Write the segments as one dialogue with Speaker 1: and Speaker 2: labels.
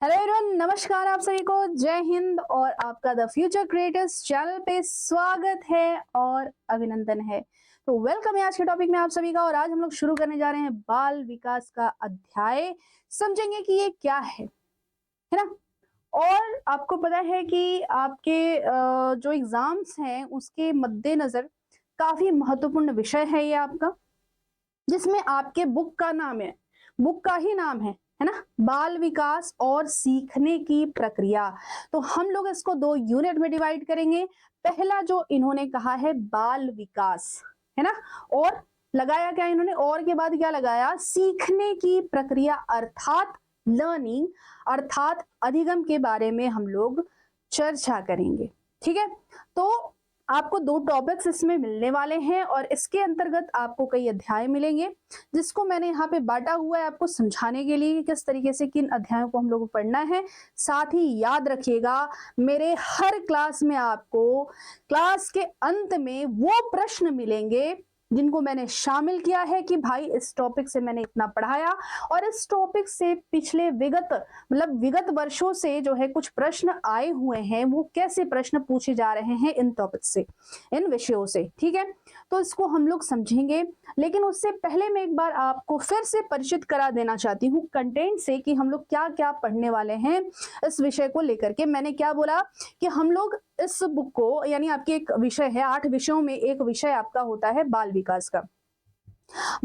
Speaker 1: Hello everyone, नमस्कार आप सभी को, जय हिंद। और आपका द फ्यूचर क्रिएटर्स चैनल पे स्वागत है और अभिनंदन है। तो वेलकम है आज के टॉपिक में आप सभी का। और आज हम लोग शुरू करने जा रहे हैं बाल विकास का अध्याय। समझेंगे कि ये क्या है ना। और आपको पता है कि आपके जो एग्जाम्स हैं उसके मद्देनजर काफी महत्वपूर्ण विषय है ये आपका, जिसमें आपके बुक का नाम है, बुक का ही नाम है ना, बाल विकास और सीखने की प्रक्रिया। तो हम लोग इसको दो यूनिट में डिवाइड करेंगे। पहला जो इन्होंने कहा है बाल विकास, है ना। और लगाया क्या इन्होंने, और के बाद क्या लगाया, सीखने की प्रक्रिया अर्थात लर्निंग, अर्थात अधिगम के बारे में हम लोग चर्चा करेंगे। ठीक है, तो आपको दो टॉपिक्स इसमें मिलने वाले हैं और इसके अंतर्गत आपको कई अध्याय मिलेंगे, जिसको मैंने यहाँ पे बांटा हुआ है आपको समझाने के लिए कि किस तरीके से किन अध्यायों को हम लोग को पढ़ना है। साथ ही याद रखिएगा, मेरे हर क्लास में आपको क्लास के अंत में वो प्रश्न मिलेंगे जिनको मैंने शामिल किया है कि भाई इस टॉपिक से मैंने इतना पढ़ाया और इस टॉपिक से पिछले विगत वर्षों से जो है कुछ प्रश्न आए हुए हैं, वो कैसे प्रश्न पूछे जा रहे हैं इन टॉपिक से, इन विषयों से। ठीक है, तो इसको हम लोग समझेंगे। लेकिन उससे पहले मैं एक बार आपको फिर से परिचित करा देना चाहती हूँ कंटेंट से कि हम लोग क्या क्या पढ़ने वाले हैं इस विषय को लेकर के। मैंने क्या बोला कि हम लोग इस बुक को, यानी आपकी एक विषय है, 8 विषयों में एक विषय आपका होता है बाल विकास का।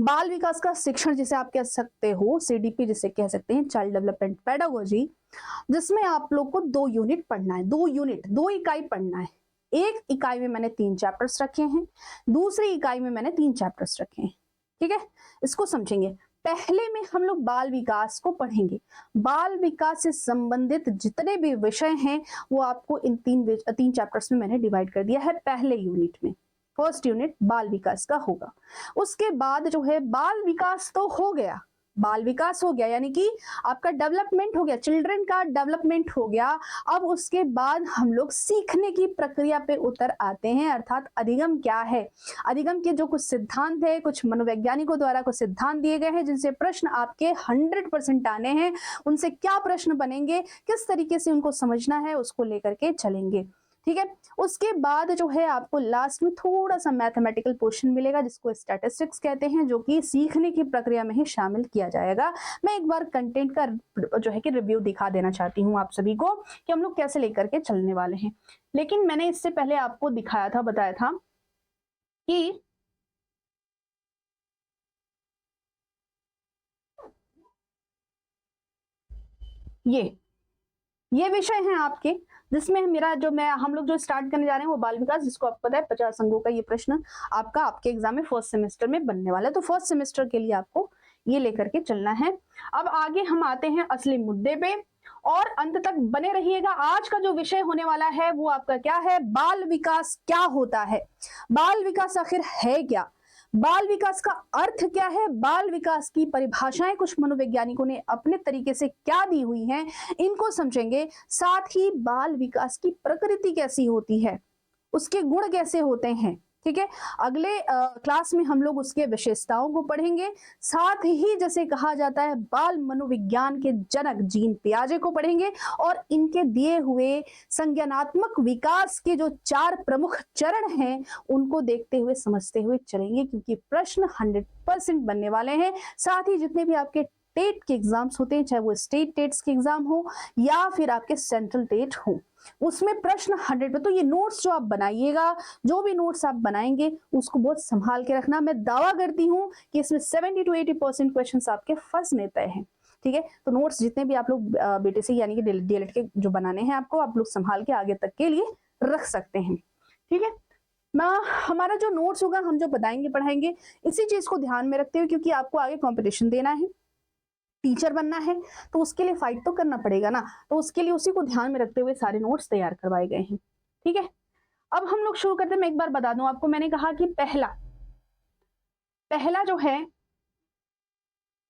Speaker 1: बाल विकास का शिक्षण जिसे आप कह सकते हो, सीडीपी जिसे कह सकते हैं, चाइल्ड डेवलपमेंट पेडागोजी, जिसमें आप लोग को 2 यूनिट पढ़ना है, 2 इकाई पढ़ना है। एक इकाई में मैंने 3 चैप्टर्स रखे हैं, दूसरी इकाई में मैंने 3 चैप्टर्स रखे हैं। ठीक है, इसको समझेंगे। पहले में हम लोग बाल विकास को पढ़ेंगे। बाल विकास से संबंधित जितने भी विषय हैं वो आपको इन 3 चैप्टर्स में मैंने डिवाइड कर दिया है। पहले यूनिट में फर्स्ट यूनिट बाल विकास का होगा। उसके बाद जो है बाल विकास तो हो गया, बाल विकास हो गया यानी कि आपका डेवलपमेंट हो गया, चिल्ड्रन का डेवलपमेंट हो गया। अब उसके बाद हम लोग सीखने की प्रक्रिया पे उतर आते हैं, अर्थात अधिगम क्या है। अधिगम के जो कुछ सिद्धांत है, कुछ मनोवैज्ञानिकों द्वारा कुछ सिद्धांत दिए गए हैं जिनसे प्रश्न आपके 100% आने हैं। उनसे क्या प्रश्न बनेंगे, किस तरीके से उनको समझना है, उसको लेकर के चलेंगे। ठीक है, उसके बाद जो है आपको लास्ट में थोड़ा सा मैथमेटिकल पोर्शन मिलेगा जिसको स्टैटिस्टिक्स कहते हैं, जो कि सीखने की प्रक्रिया में ही शामिल किया जाएगा। मैं एक बार कंटेंट का जो है कि रिव्यू दिखा देना चाहती हूँ आप सभी को कि हम लोग कैसे लेकर के चलने वाले हैं। लेकिन मैंने इससे पहले आपको दिखाया था, बताया था कि ये विषय हैं आपके, जिसमें हम लोग जो स्टार्ट करने जा रहे हैं वो बाल विकास, जिसको आपको पता है 50 अंकों का ये प्रश्न आपके एग्जाम में फर्स्ट सेमेस्टर में बनने वाला है। तो फर्स्ट सेमेस्टर के लिए आपको ये लेकर के चलना है। अब आगे हम आते हैं असली मुद्दे पे और अंत तक बने रहिएगा। आज का जो विषय होने वाला है वो आपका क्या है, बाल विकास क्या होता है, बाल विकास आखिर है क्या, बाल विकास का अर्थ क्या है, बाल विकास की परिभाषाएं कुछ मनोवैज्ञानिकों ने अपने तरीके से क्या दी हुई हैं, इनको समझेंगे। साथ ही बाल विकास की प्रकृति कैसी होती है, उसके गुण कैसे होते हैं। ठीक है, अगले क्लास में हम लोग उसके विशेषताओं को पढ़ेंगे। साथ ही जैसे कहा जाता है बाल मनोविज्ञान के जनक जीन पियाजे को पढ़ेंगे और इनके दिए हुए संज्ञानात्मक विकास के जो 4 प्रमुख चरण हैं उनको देखते हुए समझते हुए चलेंगे, क्योंकि प्रश्न 100% बनने वाले हैं। साथ ही जितने भी आपके टेट के एग्जाम्स होते हैं, चाहे वो स्टेट टेट्स के एग्जाम हो या फिर आपके सेंट्रल टेट हो, उसमें प्रश्न 100 पे। तो ये नोट्स जो आप बनाइएगा, जो भी नोट्स आप बनाएंगे उसको बहुत संभाल के रखना। मैं दावा करती हूँ कि इसमें 70 to 80% क्वेश्चन आपके फंसने तय हैं। ठीक है, तो नोट्स जितने भी आप लोग बीटीसी यानी कि डीएलएड के जो बनाने हैं आपको, आप लोग संभाल के आगे तक के लिए रख सकते हैं। ठीक है, हमारा जो नोट्स होगा, हम जो बताएंगे पढ़ाएंगे, इसी चीज को ध्यान में रखते हुए, क्योंकि आपको आगे कॉम्पिटिशन देना है, टीचर बनना है, तो उसके लिए फाइट तो करना पड़ेगा ना। तो उसके लिए उसी को ध्यान में रखते हुए सारे नोट्स तैयार करवाए गए हैं। ठीक है, अब हम लोग शुरू करते हैं। मैं एक बार बता दूं आपको, मैंने कहा कि पहला जो है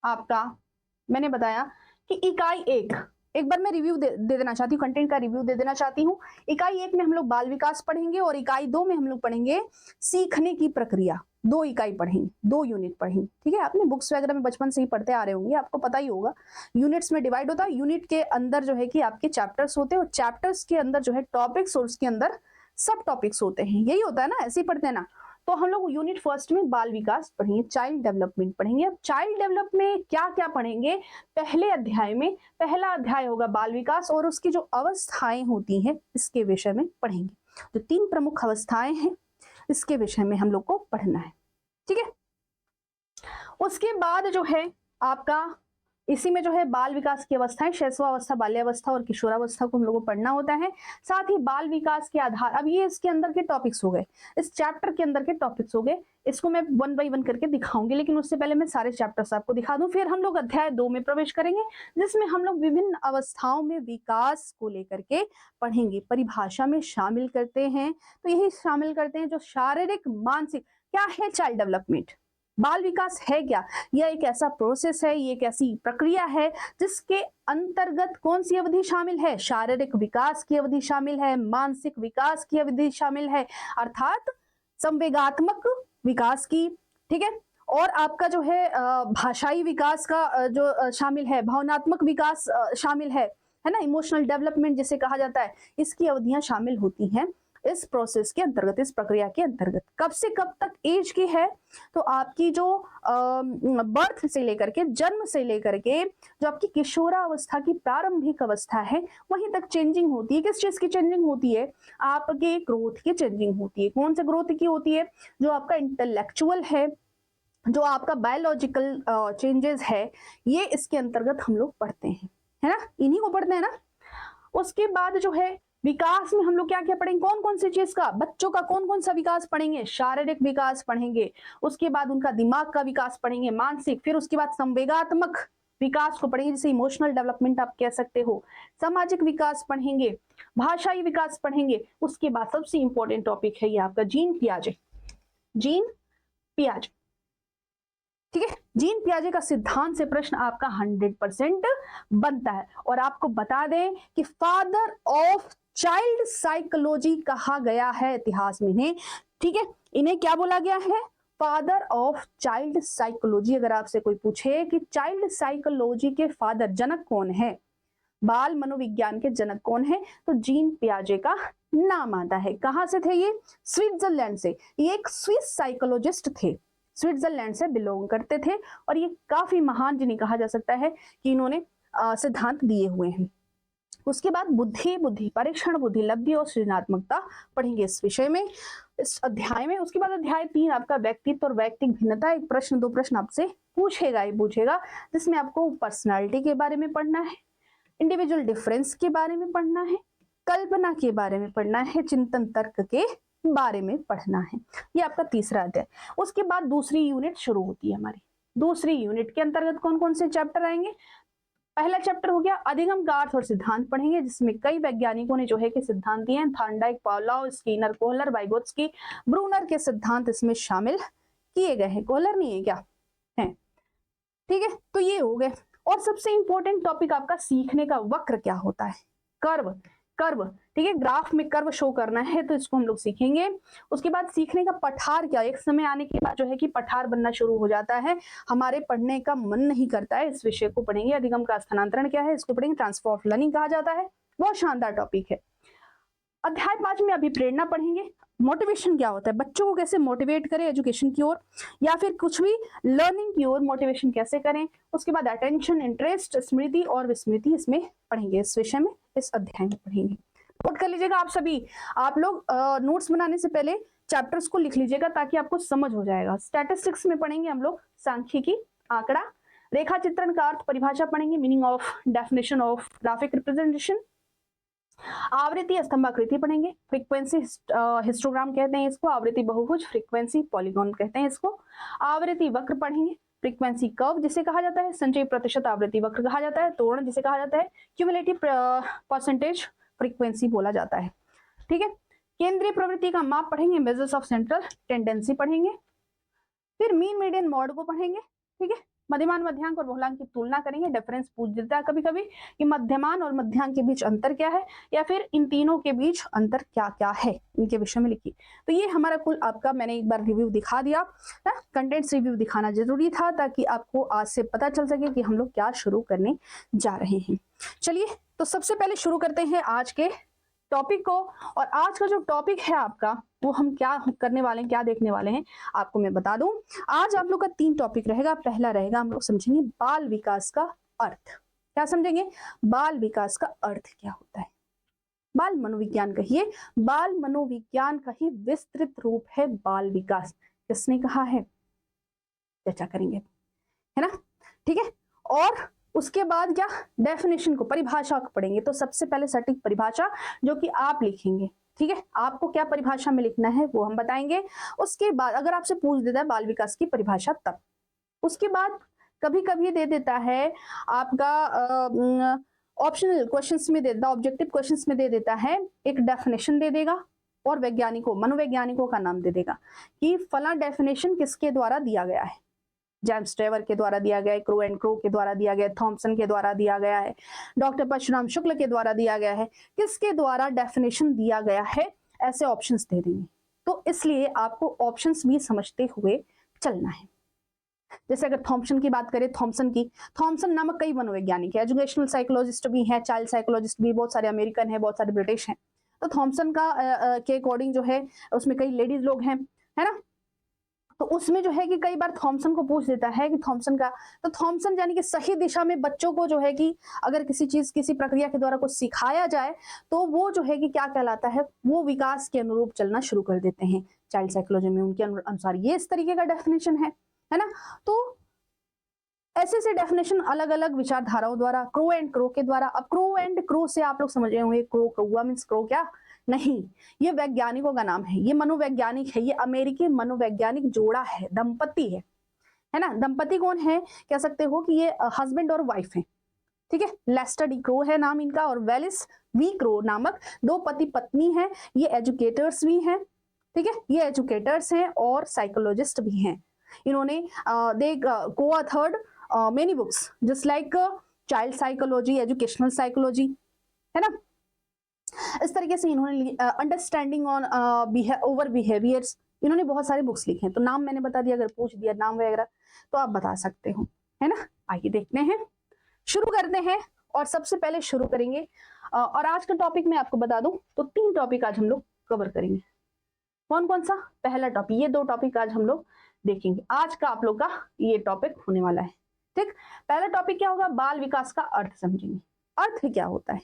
Speaker 1: आपका, मैंने बताया कि इकाई 1 एक बार मैं रिव्यू दे देना चाहती हूँ, कंटेंट का रिव्यू दे देना चाहती हूँ। इकाई 1 में हम लोग बाल विकास पढ़ेंगे और इकाई 2 में हम लोग पढ़ेंगे सीखने की प्रक्रिया। 2 इकाई पढ़ेंगे, 2 यूनिट पढ़ेंगे, ठीक है। आपने बुक्स वगैरह में बचपन से ही पढ़ते आ रहे होंगे, आपको पता ही होगा। यूनिट्स में डिवाइड होता है, यूनिट के अंदर जो है कि आपके चैप्टर्स होते हैं और चैप्टर्स के अंदर जो है टॉपिक्स और उसके अंदर सब टॉपिक्स होते हैं। यही होता है ना, ऐसे ही पढ़ते हैं ना। तो हम लोग यूनिट फर्स्ट में बाल विकास पढ़ेंगे, चाइल्ड डेवलपमेंट पढ़ेंगे। अब चाइल्ड डेवलपमेंट में क्या क्या पढ़ेंगे? पहले अध्याय में पहला अध्याय होगा बाल विकास और उसकी जो अवस्थाएं होती हैं इसके विषय में पढ़ेंगे। तो 3 प्रमुख अवस्थाएं हैं, इसके विषय में हम लोग को पढ़ना है, ठीक है। उसके बाद जो है आपका इसी में जो है बाल विकास की अवस्थाएं, शैशवावस्था, बाल्यावस्था और किशोरावस्था को हम लोग को पढ़ना होता है। साथ ही बाल विकास के आधार, अब ये इसके अंदर के टॉपिक्स हो गए, इस चैप्टर के अंदर के टॉपिक्स हो गए। इसको मैं 1 बाय 1 करके दिखाऊंगी, लेकिन उससे पहले मैं सारे चैप्टर्स आपको दिखा दूं। फिर हम लोग अध्याय 2 में प्रवेश करेंगे, जिसमें हम लोग विभिन्न अवस्थाओं में विकास को लेकर के पढ़ेंगे, परिभाषा में शामिल करते हैं। तो यही शामिल करते हैं जो शारीरिक, मानसिक, क्या है चाइल्ड डेवलपमेंट, बाल विकास है क्या? यह एक ऐसा प्रोसेस है, ये एक ऐसी प्रक्रिया है जिसके अंतर्गत कौन सी अवधि शामिल है? शारीरिक विकास की अवधि शामिल है, मानसिक विकास की अवधि शामिल है, अर्थात संवेगात्मक विकास की, ठीक है। और आपका जो है भाषाई विकास का जो शामिल है, भावनात्मक विकास शामिल है ना, इमोशनल डेवलपमेंट जिसे कहा जाता है, इसकी अवधियां शामिल होती हैं इस प्रोसेस के अंतर्गत, इस प्रक्रिया के अंतर्गत। कब से कब तक एज की है? तो आपकी जो बर्थ से लेकर के, जन्म से लेकर के जो आपकी किशोरावस्था की प्रारंभिक अवस्था है, वहीं तक चेंजिंग होती है। किस चीज की चेंजिंग होती है? आपके ग्रोथ की चेंजिंग होती है। कौन से ग्रोथ की होती है? जो आपका इंटेलेक्चुअल है, जो आपका बायोलॉजिकल चेंजेस है, ये इसके अंतर्गत हम लोग पढ़ते हैं, है ना, इन्हीं को पढ़ते हैं ना। उसके बाद जो है विकास में हम लोग क्या क्या पढ़ेंगे? कौन कौन सी चीज का, बच्चों का कौन कौन सा विकास पढ़ेंगे? शारीरिक विकास पढ़ेंगे, उसके बाद उनका दिमाग का विकास पढ़ेंगे, मानसिक, फिर उसके बाद संवेगात्मक विकास को पढ़ेंगे, जिसे इमोशनल डेवलपमेंट आप कह सकते हो, सामाजिक विकास पढ़ेंगे, भाषाई विकास पढ़ेंगे। उसके बाद सबसे इंपॉर्टेंट टॉपिक है ये आपका जीन पियाजे, जीन पियाजे, ठीक है। जीन पियाजे का सिद्धांत से प्रश्न आपका 100% बनता है। और आपको बता दें कि फादर ऑफ चाइल्ड साइकोलॉजी कहा गया है इतिहास में इन्हें, ठीक है। इन्हें क्या बोला गया है? Father of child psychology. अगर आपसे कोई पूछे कि चाइल्ड साइकोलॉजी के फादर, जनक कौन है, बाल मनोविज्ञान के जनक कौन है, तो जीन पियाजे का नाम आता है। कहां से थे ये? स्विट्जरलैंड से। ये एक स्विस साइकोलॉजिस्ट थे, स्विट्जरलैंड से बिलोंग करते थे और ये काफी महान जिन्हें कहा जा सकता है कि इन्होंने सिद्धांत दिए हुए हैं। उसके बाद बुद्धि, बुद्धि परीक्षण, बुद्धि लब्धि और सृजनात्मकता पढ़ेंगे इस विषय में, इस अध्याय में। उसके बाद अध्याय 3 आपका व्यक्तित्व और वैयक्तिक भिन्नता। एक प्रश्न, 2 प्रश्न आपसे पूछेगा ही पूछेगा, जिसमें आपको पर्सनालिटी के बारे में पढ़ना है, इंडिविजुअल डिफरेंस के बारे में पढ़ना है, कल्पना के बारे में पढ़ना है, चिंतन तर्क के बारे में पढ़ना है। ये आपका तीसरा अध्याय। उसके बाद दूसरी यूनिट शुरू होती है हमारी। दूसरी यूनिट के अंतर्गत कौन कौन से चैप्टर आएंगे? पहला चैप्टर हो गया अधिगम का अर्थ और सिद्धांत पढ़ेंगे, जिसमें कई वैज्ञानिकों ने जो है कि सिद्धांत दिए हैं। Thorndike, Pavlov, Skinner, Kohler, Vygotsky, Bruner के सिद्धांत इसमें शामिल किए गए हैं। कोहलर नहीं है क्या? है, ठीक है। तो ये हो गए। और सबसे इंपॉर्टेंट टॉपिक आपका सीखने का वक्र क्या होता है? कर्व, कर्व, ठीक है। ग्राफ में कर्व शो करना है, तो इसको हम लोग सीखेंगे। उसके बाद सीखने का पठार क्या? एक समय आने के बाद जो है कि पठार बनना शुरू हो जाता है, हमारे पढ़ने का मन नहीं करता है, इस विषय को पढ़ेंगे। अधिगम का स्थानांतरण क्या है? इसको पढ़ेंगे। ट्रांसफर ऑफ लर्निंग कहा जाता है, बहुत शानदार टॉपिक है। अध्याय 5 में अभिप्रेरणा पढ़ेंगे। मोटिवेशन क्या होता है? बच्चों को कैसे मोटिवेट करें एजुकेशन की ओर, या फिर कुछ भी लर्निंग की ओर मोटिवेशन कैसे करें। उसके बाद अटेंशन, इंटरेस्ट, स्मृति और विस्मृति इसमें पढ़ेंगे, इस विषय में, इस अध्याय में पढ़ेंगे। नोट कर लीजिएगा आप सभी। आप लोग नोट्स बनाने से पहले चैप्टर्स को लिख लीजिएगा ताकि आपको समझ हो जाएगा। स्टैटिस्टिक्स में पढ़ेंगे हम लोग सांख्यिकी, आंकड़ा, रेखा चित्रण का अर्थ, परिभाषा पढ़ेंगे, meaning of, definition of graphic representation. आवृत्ति स्तंभाकृति पढ़ेंगे। फ्रीक्वेंसी हिस्टोग्राम कहते हैं इसको, आवृत्ति बहुभुज, फ्रीक्वेंसी पॉलीगॉन कहते हैं इसको। आवृत्ति वक्र पढ़ेंगे, फ्रीक्वेंसी कर्व जिसे कहा जाता है, संचयी प्रतिशत आवृत्ति वक्र कहा जाता है, तोरण जिसे कहा जाता है, क्यूमुलेटिव परसेंटेज फ्रीक्वेंसी बोला जाता है, ठीक है। केंद्रीय प्रवृत्ति का माप पढ़ेंगे, मेजर्स ऑफ सेंट्रल टेंडेंसी पढ़ेंगे। फिर मीन, मीडियन, मॉड को पढ़ेंगे, ठीक है। मध्यमान, मध्यांक और बहुलांक की तुलना करेंगे। डिफरेंस पूछ देता है कभी कभी कि मध्यमान और मध्यांक के बीच अंतर क्या है, या फिर इन तीनों के बीच अंतर क्या क्या है, इनके विषय में लिखिए। तो ये हमारा कुल आपका मैंने एक बार रिव्यू दिखा दिया ना, कंटेंट्स रिव्यू दिखाना जरूरी था ताकि आपको आज से पता चल सके कि हम लोग क्या शुरू करने जा रहे हैं। चलिए, तो सबसे पहले शुरू करते हैं आज के टॉपिक को। और आज का जो टॉपिक है आपका, वो हम क्या करने वाले हैं, क्या देखने वाले हैं, आपको मैं बता दूं। आज आप लोग का 3 टॉपिक रहेगा। पहला रहेगा हम लोग समझेंगे बाल विकास का अर्थ। क्या समझेंगे? बाल विकास का अर्थ क्या होता है। बाल मनोविज्ञान कहिए, बाल मनोविज्ञान का ही विस्तृत रूप है बाल विकास। किसने कहा है? चर्चा करेंगे, है ना, ठीक है। और उसके बाद क्या, डेफिनेशन को, परिभाषा को पढ़ेंगे। तो सबसे पहले सटीक परिभाषा जो कि आप लिखेंगे, ठीक है। आपको क्या परिभाषा में लिखना है वो हम बताएंगे। उसके बाद अगर आपसे पूछ देता है बाल विकास की परिभाषा, तब उसके बाद कभी कभी दे देता है आपका ऑप्शनल क्वेश्चंस में दे देता, ऑब्जेक्टिव क्वेश्चंस में दे देता है, एक डेफिनेशन दे देगा और वैज्ञानिकों, मनोवैज्ञानिकों का नाम दे देगा कि फला डेफिनेशन किसके द्वारा दिया गया है। जेम्स ट्रेवर के द्वारा दिया गया है, क्रो एंड क्रो के द्वारा दिया गया है, थॉमसन के द्वारा दिया गया है, डॉक्टर परशुराम शुक्ल के द्वारा दिया गया है, किसके द्वारा डेफिनेशन दिया गया है, ऐसे ऑप्शंस दे देंगे। तो इसलिए आपको ऑप्शंस भी समझते हुए चलना है। जैसे अगर थॉमसन की बात करें, थॉमसन नामक कई मनोवैज्ञानिक है, एजुकेशनल साइकोलॉजिस्ट भी हैं, चाइल्ड साइकोलॉजिस्ट भी, बहुत सारे अमेरिकन हैं, बहुत सारे ब्रिटिश हैं। तो थॉमसन का के अकॉर्डिंग जो है उसमें कई लेडीज लोग हैं, है ना। तो उसमें जो है कि कई बार थॉमसन को पूछ देता है कि थॉमसन का, तो थॉमसन यानी कि सही दिशा में बच्चों को जो है कि अगर किसी चीज, किसी प्रक्रिया के द्वारा कुछ सिखाया जाए तो वो जो है कि क्या कहलाता है, वो विकास के अनुरूप चलना शुरू कर देते हैं। चाइल्ड साइकोलॉजी में उनके अनुसार ये इस तरीके का डेफिनेशन है ना। तो ऐसे से डेफिनेशन अलग अलग विचारधाराओं द्वारा, क्रो एंड क्रो के द्वारा। अब क्रो एंड क्रो से आप लोग समझ रहे होंगे, क्रो कौवा मीन्स क्रो क्या, नहीं, ये वैज्ञानिकों का नाम है, ये मनोवैज्ञानिक है, ये अमेरिकी मनोवैज्ञानिक जोड़ा है, दंपति है ना। दंपति कौन है, कह सकते हो कि ये हस्बैंड और वाइफ है, ठीक है। लेस्टर डी क्रो है नाम इनका, और वेलिस वी क्रो नामक 2 पति पत्नी हैं। ये एजुकेटर्स भी हैं, ठीक है, ये एजुकेटर्स हैं और साइकोलॉजिस्ट भी हैं। इन्होंने दे co-authored many books just like child psychology, educational psychology, है ना। इस तरीके से इन्होंने अंडरस्टैंडिंग ऑन ओवर बिहेवियर्स, इन्होंने बहुत सारे बुक्स लिखे हैं। तो नाम मैंने बता दिया, अगर पूछ दिया नाम वगैरह तो आप बता सकते हो, है ना। आइए देखते हैं, शुरू करते हैं। और सबसे पहले शुरू करेंगे और आज का टॉपिक मैं आपको बता दूं तो 3 टॉपिक आज हम लोग कवर करेंगे। कौन कौन सा? पहला टॉपिक, ये 2 टॉपिक आज हम लोग देखेंगे। आज का आप लोग का ये टॉपिक होने वाला है, ठीक। पहला टॉपिक क्या होगा, बाल विकास का अर्थ समझेंगे, अर्थ क्या होता है।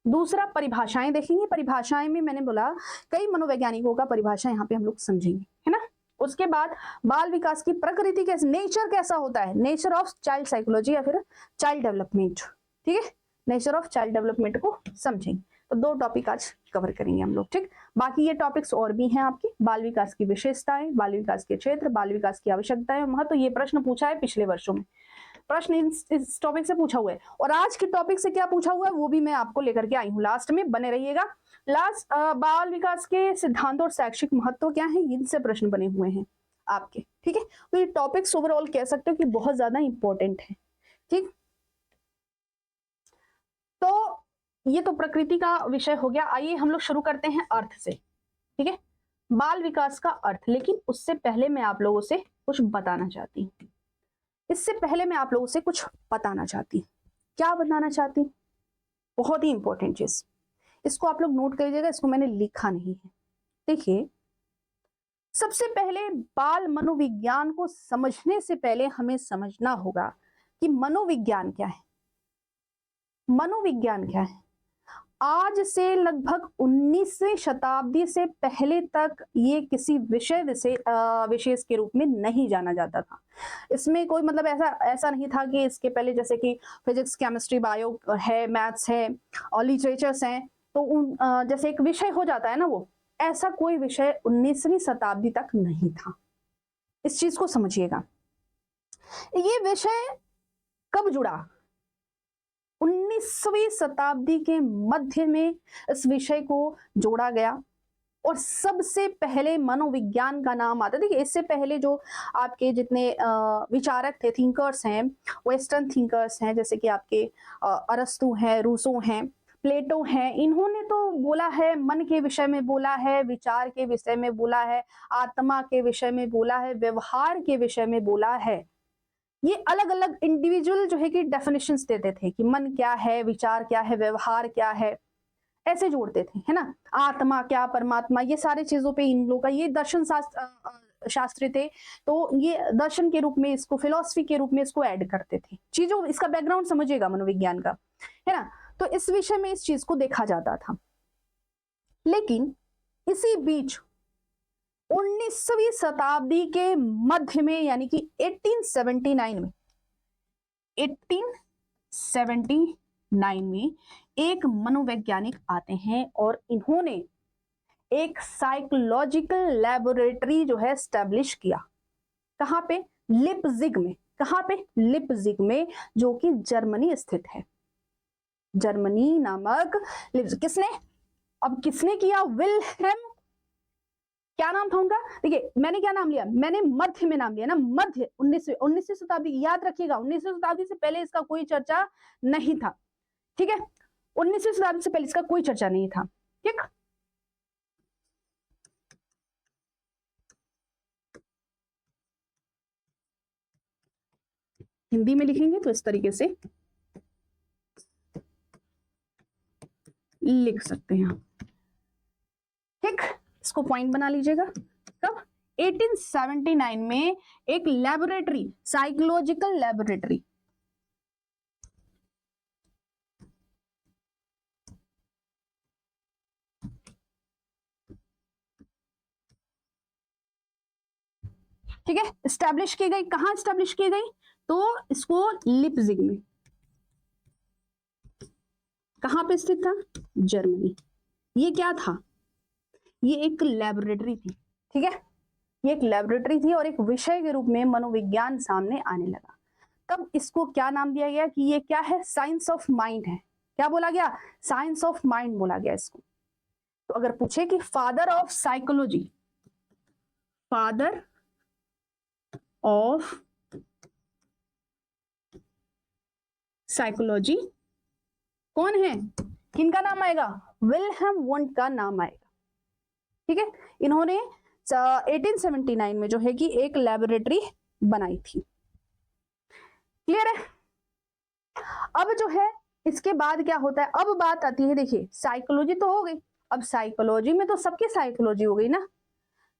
Speaker 1: दूसरा परिभाषाएं देखेंगे, परिभाषाएं में मैंने बोला कई मनोवैज्ञानिकों का परिभाषा यहाँ पे हम लोग समझेंगे, है ना। उसके बाद बाल विकास की प्रकृति कैसे, नेचर कैसा होता है, नेचर ऑफ चाइल्ड साइकोलॉजी या फिर चाइल्ड डेवलपमेंट, ठीक है, नेचर ऑफ चाइल्ड डेवलपमेंट को समझेंगे। तो 2 टॉपिक आज कवर करेंगे हम लोग, ठीक। बाकी ये टॉपिक्स और भी हैं आपके, बाल विकास की विशेषताएं, बाल विकास के क्षेत्र, बाल विकास की आवश्यकताएं, महत्व। तो ये प्रश्न पूछा है पिछले वर्षों में, प्रश्न इस टॉपिक से पूछा हुआ है। और आज के टॉपिक से क्या पूछा हुआ है वो भी मैं आपको लेकर के आई हूँ, लास्ट में बने रहिएगा। लास्ट बाल विकास के सिद्धांत और शैक्षिक महत्व क्या है, इनसे प्रश्न बने हुए हैं आपके, ठीक है। तो ये टॉपिक्स ओवरऑल कह सकते हो कि बहुत ज्यादा इंपॉर्टेंट है, ठीक। तो ये तो प्रकृति का विषय हो गया। आइए हम लोग शुरू करते हैं अर्थ से, ठीक है, बाल विकास का अर्थ। लेकिन उससे पहले मैं आप लोगों से कुछ बताना चाहती हूँ, इससे पहले मैं आप लोगों से कुछ बताना चाहती हूँ। क्या बताना चाहती हूँ? बहुत ही इंपॉर्टेंट चीज, इसको आप लोग नोट करिएगा, इसको मैंने लिखा नहीं है। देखिए, सबसे पहले बाल मनोविज्ञान को समझने से पहले हमें समझना होगा कि मनोविज्ञान क्या है। मनोविज्ञान क्या है? आज से लगभग 19वीं शताब्दी से पहले तक ये किसी विशेष के रूप में नहीं जाना जाता था। इसमें कोई मतलब ऐसा नहीं था कि इसके पहले जैसे कि फिजिक्स, केमिस्ट्री, बायो है, मैथ्स है और लिटरेचर्स हैं, तो उन जैसे एक विषय हो जाता है ना, वो ऐसा कोई विषय 19वीं शताब्दी तक नहीं था। इस चीज को समझिएगा। ये विषय कब जुड़ा? 19वीं शताब्दी के मध्य में इस विषय को जोड़ा गया और सबसे पहले मनोविज्ञान का नाम आता है। देखिए इससे पहले जो आपके जितने विचारक थे, थिंकर्स हैं, वेस्टर्न थिंकर्स हैं, जैसे कि आपके अरस्तु हैं, रूसो हैं, प्लेटो हैं, इन्होंने तो बोला है, मन के विषय में बोला है, विचार के विषय में बोला है, आत्मा के विषय में बोला है, व्यवहार के विषय में बोला है। ये अलग अलग इंडिविजुअल जो है कि डेफिनेशंस देते थे कि मन क्या है, विचार क्या है, व्यवहार क्या है, ऐसे जोड़ते थे, है ना। आत्मा क्या, परमात्मा, ये सारे चीजों पे इन लोगों का, ये दर्शन शास्त्री थे, तो ये दर्शन के रूप में इसको, फिलॉसफी के रूप में इसको ऐड करते थे। चीजों, इसका बैकग्राउंड समझिएगा मनोविज्ञान का, है ना। तो इस विषय में इस चीज को देखा जाता था। लेकिन इसी बीच 19वीं शताब्दी के मध्य में, यानी कि 1879 में, 1879 में एक मनोवैज्ञानिक आते हैं और इन्होंने एक साइकोलॉजिकल लैबोरेटरी जो है स्टैब्लिश किया। कहां पे? लिप्जिग में। कहां पे? लिप्जिग में, जो कि जर्मनी स्थित है। जर्मनी नामक किसने, अब किसने किया? विल्हेम, क्या नाम था उनका? देखिए मैंने क्या नाम लिया, मैंने मध्य में नाम लिया ना, मध्य 19वीं शताब्दी, याद रखिएगा 19वीं शताब्दी से पहले इसका कोई चर्चा नहीं था, ठीक है। 19वीं शताब्दी से पहले इसका कोई चर्चा नहीं था, ठीक। हिंदी में लिखेंगे तो इस तरीके से लिख सकते हैं, ठीक। इसको पॉइंट बना लीजिएगा। कब? 1879 में एक लैबोरेटरी, साइकोलॉजिकल लैबोरेटरी, ठीक है, स्टैब्लिश की गई। कहां स्टैब्लिश की गई? तो इसको लिप्जिग में। कहां पे स्थित था? जर्मनी। ये क्या था? ये एक लैबोरेटरी थी, ठीक है। ये एक लैबोरेटरी थी और एक विषय के रूप में मनोविज्ञान सामने आने लगा। तब इसको क्या नाम दिया गया कि ये क्या है? साइंस ऑफ माइंड है। क्या बोला गया? साइंस ऑफ माइंड बोला गया इसको। तो अगर पूछे कि father of psychology, father of psychology कौन है? किनका नाम आएगा? विल्हेम वुंड का नाम आएगा, ठीक है। इन्होंने 1879 में जो है कि एक लैबोरेटरी बनाई थी। क्लियर है? अब जो है इसके बाद क्या होता है? अब बात आती है, देखिए साइकोलॉजी तो हो गई, अब साइकोलॉजी में तो सबकी साइकोलॉजी हो गई ना।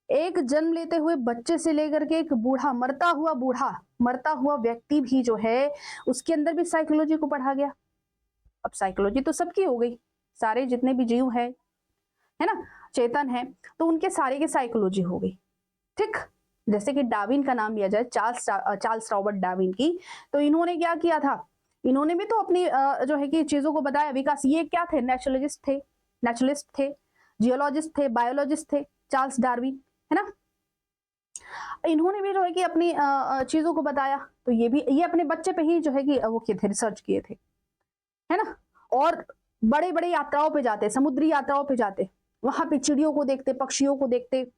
Speaker 1: एक जन्म लेते हुए बच्चे से लेकर के एक बूढ़ा, मरता हुआ व्यक्ति भी जो है उसके अंदर भी साइकोलॉजी को पढ़ा गया। अब साइकोलॉजी तो सबकी हो गई, सारे जितने भी जीव है ना, चेतन है, तो उनके सारे की साइकोलॉजी हो गई, ठीक। जैसे कि डार्विन का नाम लिया जाए, चार्ल्स रॉबर्ट डार्विन की, तो इन्होंने क्या किया था? इन्होंने भी तो अपनी जो है कि चीजों को बताया, विकास। ये क्या थे? नेचुरलिस्ट थे, जियोलॉजिस्ट थे, बायोलॉजिस्ट थे, चार्ल्स डार्विन, है ना। इन्होंने भी जो है कि अपनी चीजों को बताया। तो ये अपने बच्चे पे ही जो है कि वो किए थे, रिसर्च किए थे, है ना। और बड़े बड़े यात्राओं पे जाते, समुद्री यात्राओं पे जाते, वहां पे चिड़ियों को देखते, पक्षियों को देखते,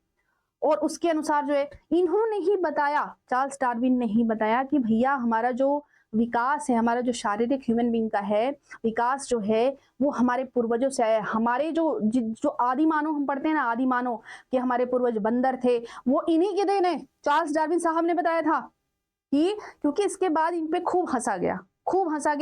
Speaker 1: और उसके अनुसार जो है इन्होंने ही बताया, चार्ल्स डार्विन ने ही बताया कि भैया हमारा जो विकास है, हमारा जो शारीरिक ह्यूमन बीइंग का है विकास जो है, वो हमारे पूर्वजों से आया। हमारे जो आदि मानव हम पढ़ते हैं ना, आदि मानव कि हमारे पूर्वज बंदर थे, वो इन्हीं के देन है। चार्ल्स डार्विन साहब ने बताया था कि, क्योंकि इसके बाद इन पे खूब हंसा गया,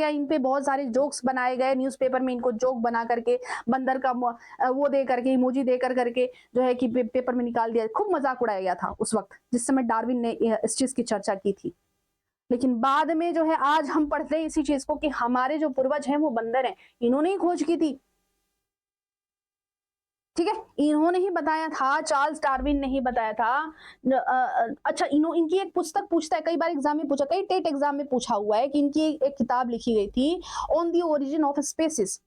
Speaker 1: इन पे बहुत सारे जोक्स बनाए गए, न्यूज़पेपर में इनको जोक बना करके बंदर का वो दे करके, इमोजी दे करके जो है कि पेपर में निकाल दिया, खूब मजाक उड़ाया गया था उस वक्त जिस समय डार्विन ने इस चीज की चर्चा की थी। लेकिन बाद में जो है आज हम पढ़ते हैं इसी चीज को कि हमारे जो पूर्वज हैं वो बंदर हैं, इन्होंने ही खोज की थी, ठीक है। इन्होंने ही बताया था, चार्ल्स डार्विन ने ही बताया था। अच्छा, इनकी एक पुस्तक पूछता है, कई बार एग्जाम में पूछा, कई टेट एग्जाम में पूछा हुआ है कि इनकी एक किताब लिखी गई थी, on the origin of species.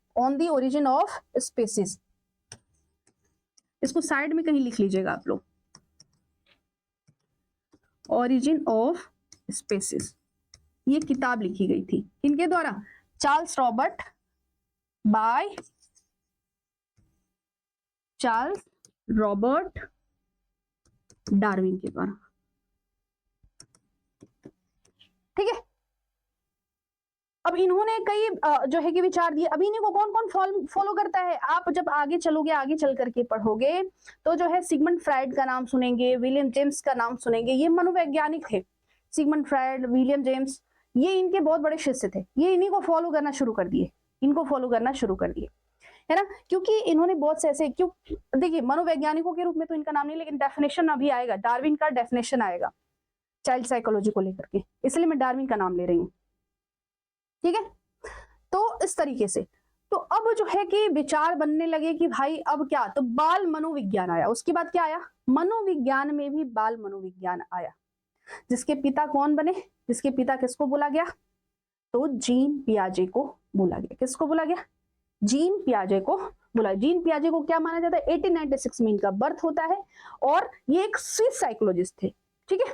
Speaker 1: इसको साइड में कहीं लिख लीजिएगा आप लोग, ओरिजिन ऑफ स्पेसिस। ये किताब लिखी गई थी इनके द्वारा, चार्ल्स रॉबर्ट डार्विन के द्वारा। ठीक है, अब इन्होंने कई जो है कि विचार दिए। अभी इन्हीं को कौन कौन फॉलो करता है? आप जब आगे चलोगे, आगे चल करके पढ़ोगे तो जो है सिगमंड फ्राइड का नाम सुनेंगे, विलियम जेम्स का नाम सुनेंगे। ये मनोवैज्ञानिक थे, सिगमंड फ्राइड, विलियम जेम्स, ये इनके बहुत बड़े शिष्य थे। ये इन्हीं को फॉलो करना शुरू कर दिए, इनको फॉलो करना शुरू कर दिए, है ना, क्योंकि इन्होंने बहुत से ऐसे, क्यों देखिए मनोवैज्ञानिकों के रूप में तो इनका नाम नहीं, लेकिन डेफिनेशन अभी आएगा, डार्विन का डेफिनेशन आएगा चाइल्ड साइकोलॉजी को लेकर के, इसलिए मैं डार्विन का नाम ले रही हूँ। ठीक है, तो इस तरीके से तो अब जो है कि विचार बनने लगे कि भाई अब क्या, तो बाल मनोविज्ञान आया। उसके बाद क्या आया? मनोविज्ञान में भी बाल मनोविज्ञान आया, जिसके पिता कौन बने? जिसके पिता किसको बोला गया? तो जीन पियाजे को बोला गया। किसको बोला गया? जीन पियाजे को बोला। जीन पियाजे को क्या माना जाता है? 1896 में इनका बर्थ होता है और ये एक स्विस साइकोलॉजिस्ट थे। ठीक है,